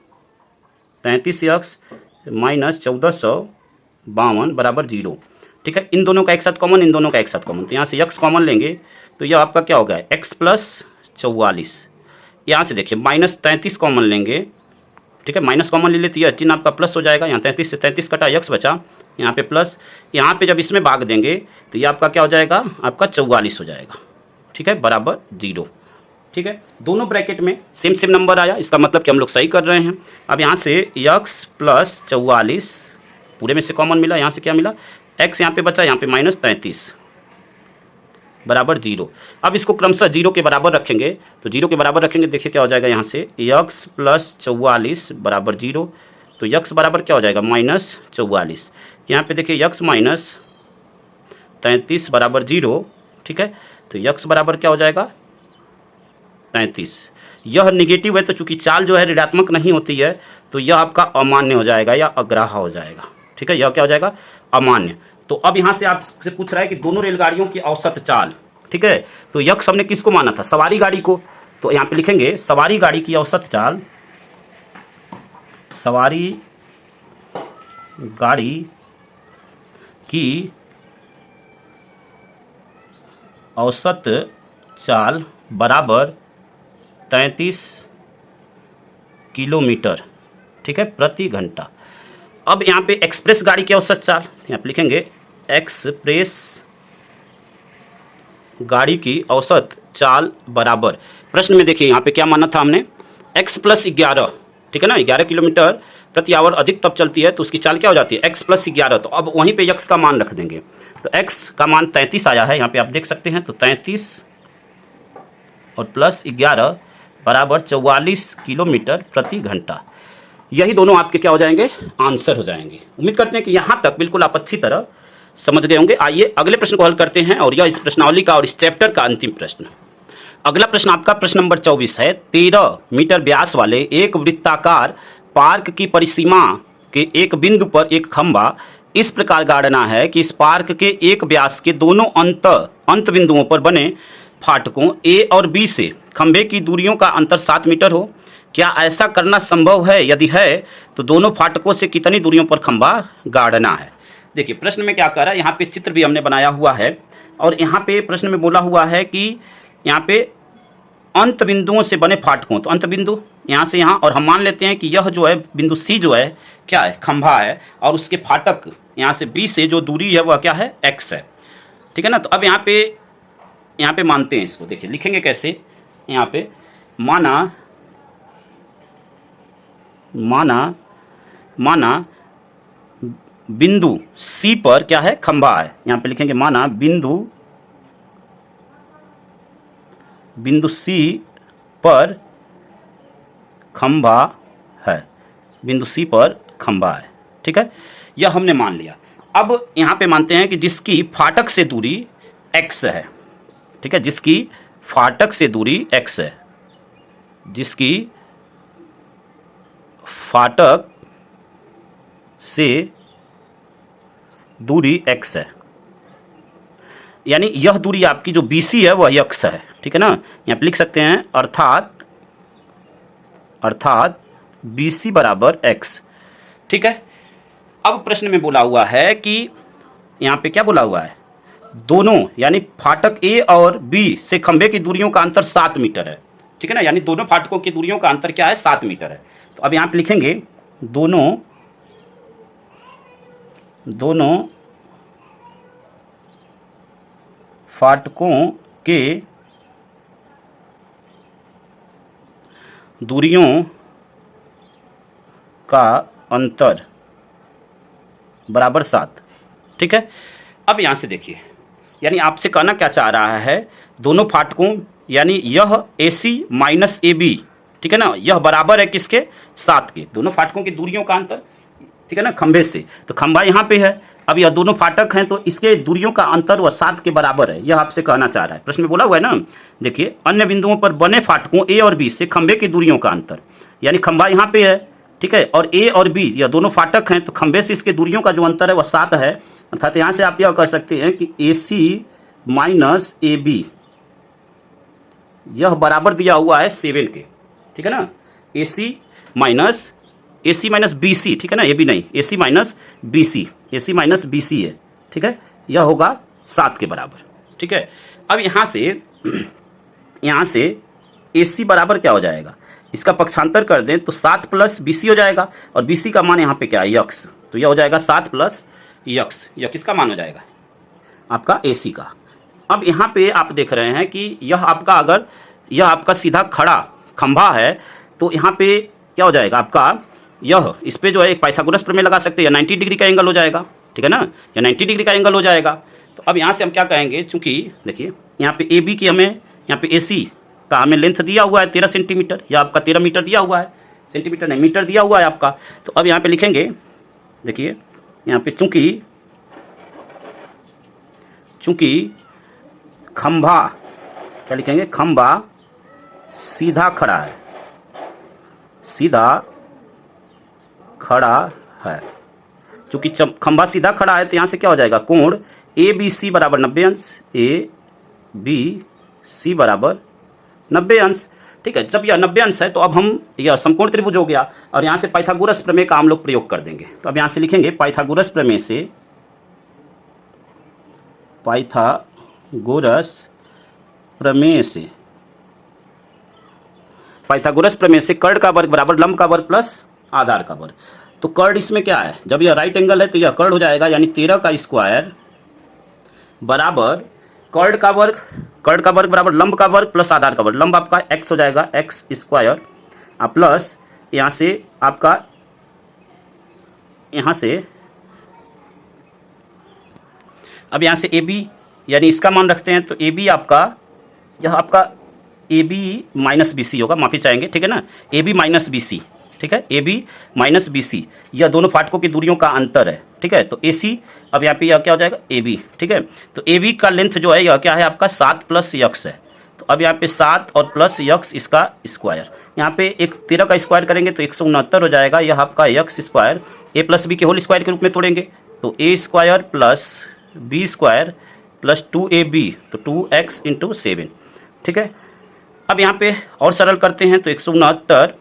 S1: 33 x minus 1452 बराबर 0। ठीक है, इन दोनों का एक साथ कॉमन, इन दोनों का एक साथ कॉमन, तो यहाँ से x कॉमन लेंगे तो यह आपका क्या होगा, x प्लस 44। यहाँ से देखिए माइनस 33 कॉमन लेंगे, ठीक है, माइनस कॉमन ले लेती है, चिन्ह आपका प्लस हो जाएगा, यहाँ 33 से 33 कटा, x बचा, यहाँ पे प्लस, यहाँ पे जब इसमें भाग देंगे तो ये आपका क्या हो जाएगा, आपका 44 हो जाएगा, ठीक है, बराबर 0। ठीक है, दोनों ब्रैकेट में सेम सेम नंबर आया, इसका मतलब कि हम लोग सही कर रहे हैं। अब यहाँ से x प्लस 44 पूरे में से कॉमन मिला, यहाँ से क्या मिला, x यहाँ पे बचा, यहाँ पे माइनस 33 बराबर 0। अब इसको क्रमशः 0 के बराबर रखेंगे, तो 0 के बराबर रखेंगे, देखिए क्या हो जाएगा, यहाँ से x प्लस 44 बराबर 0, तो x बराबर क्या हो जाएगा, माइनस 44। यहाँ पे देखिए x माइनस 33 बराबर 0, ठीक है, तो x बराबर क्या हो जाएगा, 33। यह निगेटिव है, तो चूंकि चाल जो है ऋणात्मक नहीं होती है, तो यह आपका अमान्य हो जाएगा या अग्राह्य हो जाएगा, ठीक है, यह क्या हो जाएगा, अमान्य। तो अब यहाँ से आपसे पूछ रहा है कि दोनों रेलगाड़ियों की औसत चाल, ठीक है, तो यक्ष हमने किसको माना था, सवारी गाड़ी को, तो यहाँ पे लिखेंगे सवारी गाड़ी की औसत चाल, सवारी गाड़ी की औसत चाल बराबर 33 किलोमीटर, ठीक है, प्रति घंटा। अब यहाँ पे एक्सप्रेस गाड़ी की औसत चाल, यहाँ पे लिखेंगे एक्सप्रेस गाड़ी की औसत चाल बराबर, प्रश्न में देखिए यहाँ पे क्या माना था हमने, x प्लस 11, ठीक है ना, 11 किलोमीटर प्रति आवर अधिक तब चलती है, तो उसकी चाल क्या हो जाती है, x प्लस 11। तो अब वहीं पे x का मान रख देंगे, तो x का मान 33 आया है, यहाँ पे आप देख सकते हैं, तो 33 और प्लस 11 बराबर 44 किलोमीटर प्रति घंटा। यही दोनों आपके क्या हो जाएंगे, आंसर हो जाएंगे। उम्मीद करते हैं कि यहाँ तक बिल्कुल आप अच्छी तरह समझ गए होंगे। आइए अगले प्रश्न को हल करते हैं, और यह इस प्रश्नावली का और इस चैप्टर का अंतिम प्रश्न। अगला प्रश्न आपका प्रश्न नंबर 24 है, 13 मीटर व्यास वाले एक वृत्ताकार पार्क की परिसीमा के एक बिंदु पर एक खंभा इस प्रकार गाड़ना है कि इस पार्क के एक व्यास के दोनों अंत बिंदुओं पर बने फाटकों ए और बी से खंभे की दूरियों का अंतर 7 मीटर हो। क्या ऐसा करना संभव है? यदि है तो दोनों फाटकों से कितनी दूरियों पर खंभा गाड़ना है। देखिए प्रश्न में क्या कर रहा है, यहाँ पे चित्र भी हमने बनाया हुआ है, और यहाँ पे प्रश्न में बोला हुआ है कि यहाँ पे अंत बिंदुओं से बने फाटकों, तो अंत बिंदु यहाँ से यहाँ, और हम मान लेते हैं कि यह जो है बिंदु सी जो है क्या है, खंभा है, और उसके फाटक यहाँ से बी से जो दूरी है वह क्या है, एक्स है, ठीक है ना। तो अब यहाँ पे मानते हैं इसको, देखिए लिखेंगे कैसे, यहाँ पे माना बिंदु सी पर क्या है, खंभा है। यहाँ पे लिखेंगे माना बिंदु सी पर खंभा है, बिंदु सी पर खंभा है, ठीक है, यह हमने मान लिया। अब यहाँ पे मानते हैं कि जिसकी फाटक से दूरी x है, ठीक है, जिसकी फाटक से दूरी x है, जिसकी फाटक से दूरी x है, यानी यह दूरी आपकी जो BC है वह x है, ठीक है ना। यहाँ पे लिख सकते हैं अर्थात BC बराबर x, ठीक है। अब प्रश्न में बोला हुआ है कि यहाँ पे क्या बोला हुआ है, दोनों यानी फाटक A और B से खंभे की दूरियों का अंतर 7 मीटर है, ठीक है ना, यानी दोनों फाटकों की दूरियों का अंतर क्या है, 7 मीटर है। तो अब यहाँ पे लिखेंगे दोनों फाटकों के दूरियों का अंतर बराबर 7, ठीक है। अब यहाँ से देखिए, यानी आपसे कहना क्या चाह रहा है, दोनों फाटकों यानी यह AC माइनस AB, ठीक है ना, यह बराबर है किसके, 7 के, दोनों फाटकों की दूरियों का अंतर, ठीक है ना, खंभे से। तो खंभा यहाँ पे है, अब यह दोनों फाटक हैं, तो इसके दूरियों का अंतर वह 7 के बराबर है, यह आपसे कहना चाह रहा है। प्रश्न में बोला हुआ है ना, देखिए अन्य बिंदुओं पर बने फाटकों A और B से खंभे की दूरियों का अंतर, यानी खंभा यहाँ पे है, ठीक है, और A और B यह दोनों फाटक हैं, तो खंभे से इसके दूरियों का जो अंतर है वह 7 है। अर्थात यहाँ से आप यह कह सकते हैं कि AC माइनस AB यह बराबर दिया हुआ है 7 के, ठीक है ना, AC माइनस BC, ठीक है ना, AB नहीं, AC माइनस BC है, ठीक है, यह होगा 7 के बराबर। ठीक है, अब यहाँ से AC बराबर क्या हो जाएगा, इसका पक्षांतर कर दें तो 7 प्लस BC हो जाएगा, और BC का मान यहाँ पे क्या है, यक्स, तो यह हो जाएगा 7 प्लस यक्स। यह किसका मान हो जाएगा, आपका AC का। अब यहाँ पे आप देख रहे हैं कि यह आपका सीधा खड़ा खंभा है, तो यहाँ पे क्या हो जाएगा आपका, यह इस पे जो है एक पाइथागोरस प्रमेय लगा सकते हैं, या 90 डिग्री का एंगल हो जाएगा। ठीक है ना, या 90 डिग्री का एंगल हो जाएगा। तो अब यहाँ से हम क्या कहेंगे, चूंकि देखिए यहाँ पे AB की हमें, यहाँ पे AC का हमें लेंथ दिया हुआ है 13 सेंटीमीटर, या आपका 13 मीटर दिया हुआ है, सेंटीमीटर नहीं मीटर दिया हुआ है आपका। तो अब यहाँ पे लिखेंगे, देखिए यहाँ पे चूंकि खंभा, क्या लिखेंगे, खंभा सीधा खड़ा है, सीधा खड़ा है। चूंकि खंभा सीधा खड़ा है तो यहाँ से क्या हो जाएगा, कोण ABC बराबर 90 अंश, ABC बराबर 90 अंश। ठीक है, जब यह 90 अंश है तो अब हम, यह समकोण त्रिभुज हो गया, और यहाँ से पाइथागोरस प्रमेय का हम लोग प्रयोग कर देंगे। तो अब यहाँ से लिखेंगे पाइथागोरस प्रमेय से कर्ण का वर्ग बराबर लंब का वर्ग प्लस आधार का वर्ग। तो कर्ण इसमें क्या है, जब यह राइट एंगल है तो यह कर्ण हो जाएगा, यानी 13 का स्क्वायर बराबर कर्ण का वर्ग बराबर लंब का वर्ग प्लस आधार का वर्ग। लंब आपका x हो जाएगा, x स्क्वायर, प्लस यहाँ से आपका, अब यहाँ से AB, यानी इसका मान रखते हैं तो AB आपका, यह आपका AB माइनस BC होगा, माफी चाहेंगे। ठीक है ना, AB माइनस BC। ठीक है, AB माइनस BC, यह दोनों फाटकों की दूरियों का अंतर है। ठीक है, तो AC, अब यहाँ पे यह क्या हो जाएगा, AB। ठीक है, तो AB का लेंथ जो है यह क्या है आपका 7 प्लस यक्स है। तो अब यहाँ पे 7 और प्लस यक्स, इसका स्क्वायर, यहाँ पे एक 13 का स्क्वायर करेंगे तो 169 हो जाएगा। यह आपका x square A plus B के होल स्क्वायर के रूप में तोड़ेंगे, तो A square plus B square plus 2AB, तो 2x इंटू 7। ठीक है, अब यहाँ पे और सरल करते हैं तो 169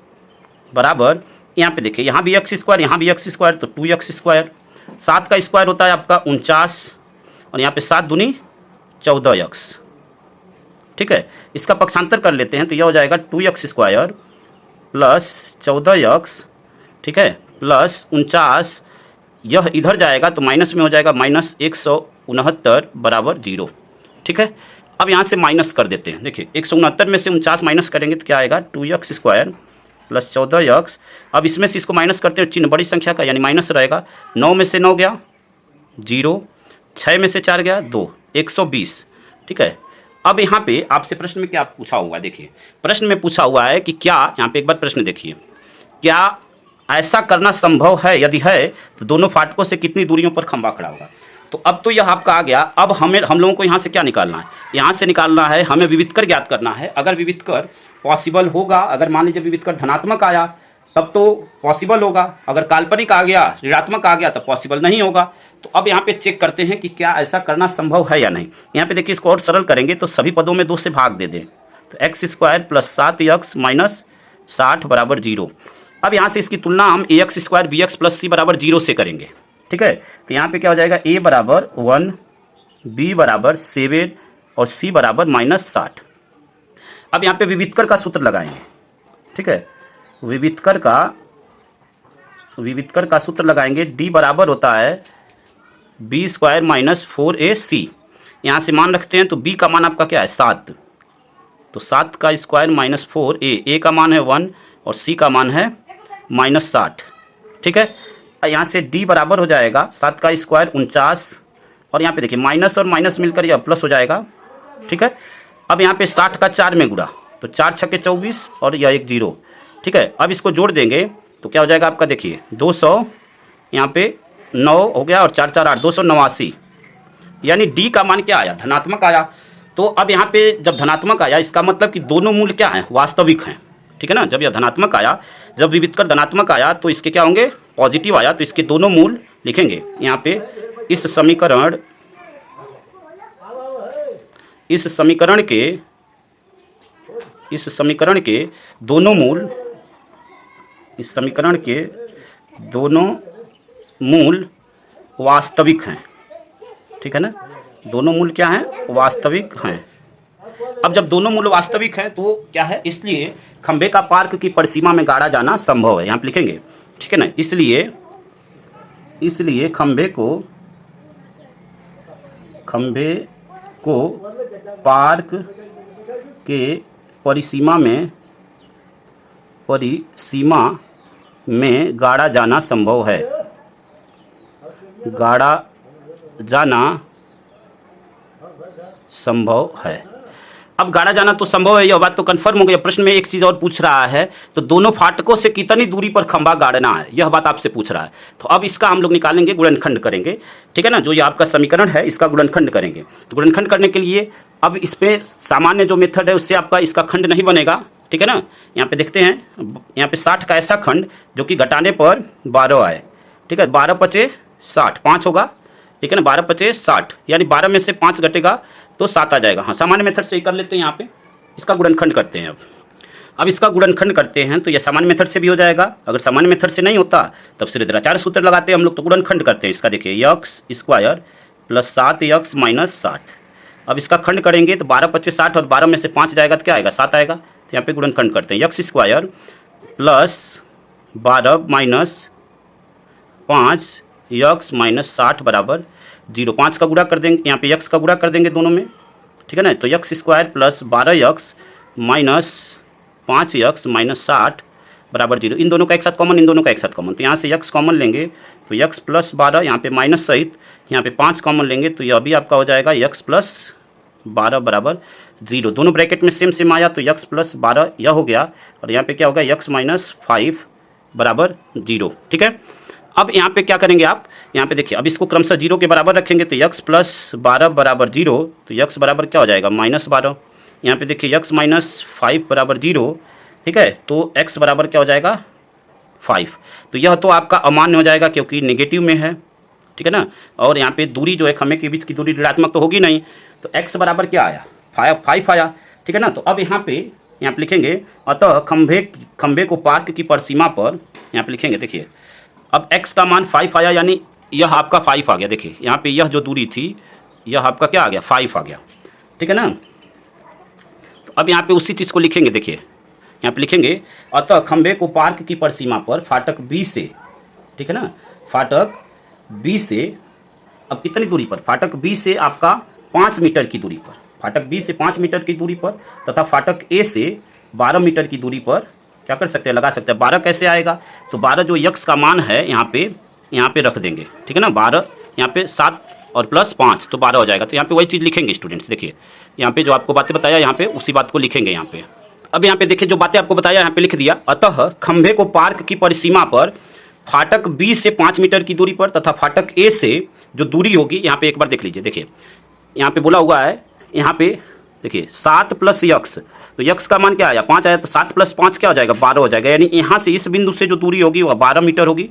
S1: बराबर, यहाँ पे देखिए यहाँ भी एक्स स्क्वायर, यहाँ भी एक्स स्क्वायर, तो 2x स्क्वायर। 7 का स्क्वायर होता है आपका 49, और यहाँ पे 7 दूनी 14x। ठीक है, इसका पक्षांतर कर लेते हैं तो यह हो जाएगा 2x स्क्वायर प्लस 14x। ठीक है, प्लस 49, यह इधर जाएगा तो माइनस में हो जाएगा, माइनस 169 बराबर 0। ठीक है, अब यहाँ से माइनस कर देते हैं। देखिए 169 में से 49 माइनस करेंगे तो क्या आएगा, 2x स्क्वायर प्लस 14x। अब इसमें से इसको माइनस करते हैं, चिन्ह बड़ी संख्या का यानी माइनस रहेगा। 9 में से 9 गया 0, 6 में से 4 गया 2, 120। ठीक है, अब यहाँ पे आपसे प्रश्न में क्या पूछा हुआ है, देखिए प्रश्न में पूछा हुआ है कि क्या, यहाँ पे एक बार प्रश्न देखिए, क्या ऐसा करना संभव है, यदि है तो दोनों फाटकों से कितनी दूरियों पर खंभा खड़ा होगा। तो अब तो यह आपका आ गया। अब हम लोगों को यहाँ से क्या निकालना है, यहाँ से निकालना है हमें विवितकर ज्ञात करना है। अगर विवितकर पॉसिबल होगा, अगर मान लीजिए विवितकर धनात्मक आया तब तो पॉसिबल होगा, अगर काल्पनिक आ गया, ऋणात्मक आ गया तब पॉसिबल नहीं होगा। तो अब यहाँ पे चेक करते हैं कि क्या ऐसा करना संभव है या नहीं। यहाँ पे देखिए इसको और सरल करेंगे तो सभी पदों में 2 से भाग दे दें, तो x square plus 7x minus 60 बराबर 0। अब यहाँ से इसकी तुलना हम ax square bx plus c बराबर 0 से करेंगे। ठीक है, तो यहाँ पे क्या हो जाएगा, a बराबर 1, b बराबर 7 और c बराबर माइनस 60। अब यहाँ पे विवितकर का सूत्र लगाएंगे। ठीक है, विवितकर का सूत्र लगाएंगे, d बराबर होता है b स्क्वायर माइनस 4ac। यहाँ से मान रखते हैं तो b का मान आपका क्या है 7, तो 7 का स्क्वायर माइनस 4a का मान है 1 और c का मान है माइनस 60। ठीक है, यहाँ से d बराबर हो जाएगा 7 का स्क्वायर 49, और यहाँ पे देखिए माइनस और माइनस मिलकर यह प्लस हो जाएगा। ठीक है, अब यहाँ पे 60 का 4 में गुणा, तो 4 छक्के 24 और यह एक 0। ठीक है, अब इसको जोड़ देंगे तो क्या हो जाएगा आपका, देखिए 200, यहाँ पे 9 हो गया और 4 4 8, 289, यानी d का मान क्या आया, धनात्मक आया। तो अब यहाँ पे जब धनात्मक आया इसका मतलब कि दोनों मूल्य क्या हैं, वास्तविक हैं। ठीक है ना, जब यह धनात्मक आया, जब विवितकर धनात्मक आया तो इसके क्या होंगे, पॉजिटिव आया, तो इसके दोनों मूल लिखेंगे यहाँ पे। इस समीकरण के दोनों मूल, इस समीकरण के दोनों मूल वास्तविक हैं। ठीक है ना, दोनों मूल क्या हैं, वास्तविक हैं। अब जब दोनों मूल वास्तविक है तो क्या है, इसलिए खंभे का पार्क की परिसीमा में गाड़ा जाना संभव है, यहाँ पे लिखेंगे, ठीक है ना। इसलिए खंभे को पार्क के परिसीमा में गाड़ा जाना संभव है, गाड़ा जाना संभव है। अब गाड़ा जाना तो संभव है, यह बात तो कंफर्म हो गई। प्रश्न में एक चीज़ और पूछ रहा है, तो दोनों फाटकों से कितनी दूरी पर खंभा गाड़ना है, यह बात आपसे पूछ रहा है। तो अब इसका हम लोग निकालेंगे, गुणनखंड करेंगे, ठीक है ना। जो ये आपका समीकरण है इसका गुणनखंड करेंगे। तो गुणनखंड करने के लिए अब इस पर सामान्य जो मेथड है उससे आपका इसका खंड नहीं बनेगा, ठीक है ना। यहाँ पे देखते हैं, यहाँ पे 60 का ऐसा खंड जो कि घटाने पर 12 आए, ठीक है। 12 पचे 60, 5 होगा, ठीक है ना। 12 पचे 60, यानी 12 में से 5 घटेगा तो 7 आ जाएगा। हाँ, सामान्य मेथड से ही कर लेते हैं। यहाँ पे इसका गुणनखंड करते हैं। अब इसका गुणनखंड करते हैं तो यह सामान्य मेथड से भी हो जाएगा। अगर सामान्य मेथड से नहीं होता तब सिद्धाचार्य सूत्र लगाते हैं हम लोग। तो गुणनखंड करते हैं इसका, देखिए x square plus 7x minus 60। अब इसका खंड करेंगे तो 12 पच्चीस 60 और 12 में से 5 जाएगा तो क्या आएगा, 7 आएगा। तो यहाँ पे गुणनखंड करते हैं, x square plus 12 minus 5 x minus 60 बराबर 0। 5 का गुणा कर देंगे, यहाँ पे यक्स का गुणा कर देंगे दोनों में, ठीक है ना। तो x square plus 12 x minus 5 x minus 60 बराबर 0। इन दोनों का एक साथ कॉमन, इन दोनों का एक साथ कॉमन, तो यहाँ से यक्स कॉमन लेंगे तो यक्स प्लस 12, यहाँ पे माइनस सहित यहाँ पे 5 कॉमन लेंगे तो यह भी आपका हो जाएगा यक्स प्लस 12 बराबर 0। दोनों ब्रैकेट में सेम आया तो यक्स प्लस 12 यह हो गया, और यहाँ पे क्या होगा, यक्स माइनस 5 बराबर 0, ठीक है। अब यहाँ पे क्या करेंगे आप, यहाँ पे देखिए, अब इसको क्रमशः 0 के बराबर रखेंगे तो यक्स प्लस 12 बराबर 0, तो यक्स बराबर क्या हो जाएगा, माइनस 12। यहाँ पे देखिए यक्स माइनस 5 बराबर 0, ठीक है। तो एक्स बराबर क्या हो जाएगा, 5। तो यह तो आपका अमान्य हो जाएगा क्योंकि नेगेटिव में है, ठीक है ना। और यहाँ पे दूरी जो है खंभे के बीच की दूरी ऋणात्मक तो होगी नहीं, तो एक्स बराबर क्या आया, 5 आया, ठीक है ना। तो अब यहाँ पे लिखेंगे, अतः खंभे को पार्क की परिसीमा पर, यहाँ पे लिखेंगे, देखिए अब x का मान 5 आया, यानी यह आपका 5 आ गया। देखिए यहाँ पे यह जो दूरी थी यह आपका क्या आ गया, 5 आ गया, ठीक है ना। तो अब यहाँ पे उसी चीज़ को लिखेंगे, देखिए यहाँ पे लिखेंगे, अतः खंभे को पार्क की परिसीमा पर फाटक B से, ठीक है ना, फाटक B से अब कितनी दूरी पर, फाटक B से आपका 5 मीटर की दूरी पर, फाटक B से 5 मीटर की दूरी पर तथा फाटक A से 12 मीटर की दूरी पर क्या कर सकते हैं, लगा सकते हैं। 12 कैसे आएगा, तो 12 जो यक्स का मान है यहाँ पे रख देंगे, ठीक है ना। 12 यहाँ पे 7 और प्लस 5 तो 12 हो जाएगा। तो यहाँ पे वही चीज़ लिखेंगे स्टूडेंट्स, देखिए यहाँ पे जो आपको बातें बताया यहाँ पे उसी बात को लिखेंगे यहाँ पे। अब यहाँ पे देखिए जो बातें आपको बताया यहाँ पे लिख दिया, अतः खंभे को पार्क की परिसीमा पर फाटक B से 5 मीटर की दूरी पर तथा फाटक A से जो दूरी होगी, यहाँ पे एक बार देख लीजिए, देखिए यहाँ पे बोला हुआ है, यहाँ पे देखिए 7 प्लस यक्स, तो यक्स का मान क्या आया, 5 आया, तो 7 प्लस 5 क्या हो जाएगा, 12 हो जाएगा। यानी यहाँ से इस बिंदु से जो दूरी होगी वह 12 मीटर होगी,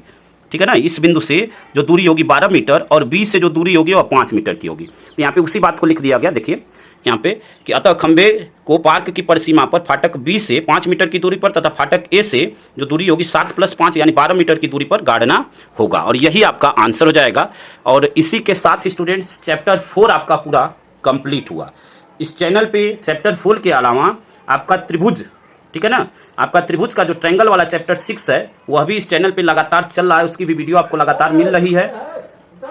S1: ठीक है ना। इस बिंदु से जो दूरी होगी 12 मीटर और B से जो दूरी होगी वह 5 मीटर की होगी। तो यहाँ पे उसी बात को लिख दिया गया, देखिए यहाँ पे कि अतः खंभे को पार्क की परिसीमा पर फाटक B से 5 मीटर की दूरी पर तथा फाटक A से जो दूरी होगी 7 प्लस 5 यानी 12 मीटर की दूरी पर गाड़ना होगा, और यही आपका आंसर हो जाएगा। और इसी के साथ स्टूडेंट्स चैप्टर 4 आपका पूरा कंप्लीट हुआ। इस चैनल पे चैप्टर 4 के अलावा आपका त्रिभुज, ठीक है ना, आपका त्रिभुज का जो ट्रायंगल वाला चैप्टर 6 है वह भी इस चैनल पे लगातार चल रहा है, उसकी भी वीडियो आपको लगातार मिल रही है।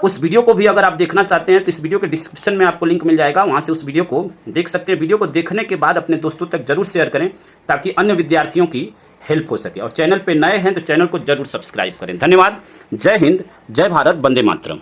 S1: उस वीडियो को भी अगर आप देखना चाहते हैं तो इस वीडियो के डिस्क्रिप्शन में आपको लिंक मिल जाएगा, वहाँ से उस वीडियो को देख सकते हैं। वीडियो को देखने के बाद अपने दोस्तों तक जरूर शेयर करें ताकि अन्य विद्यार्थियों की हेल्प हो सके। और चैनल पर नए हैं तो चैनल को जरूर सब्सक्राइब करें। धन्यवाद। जय हिंद, जय भारत, वंदे मातरम।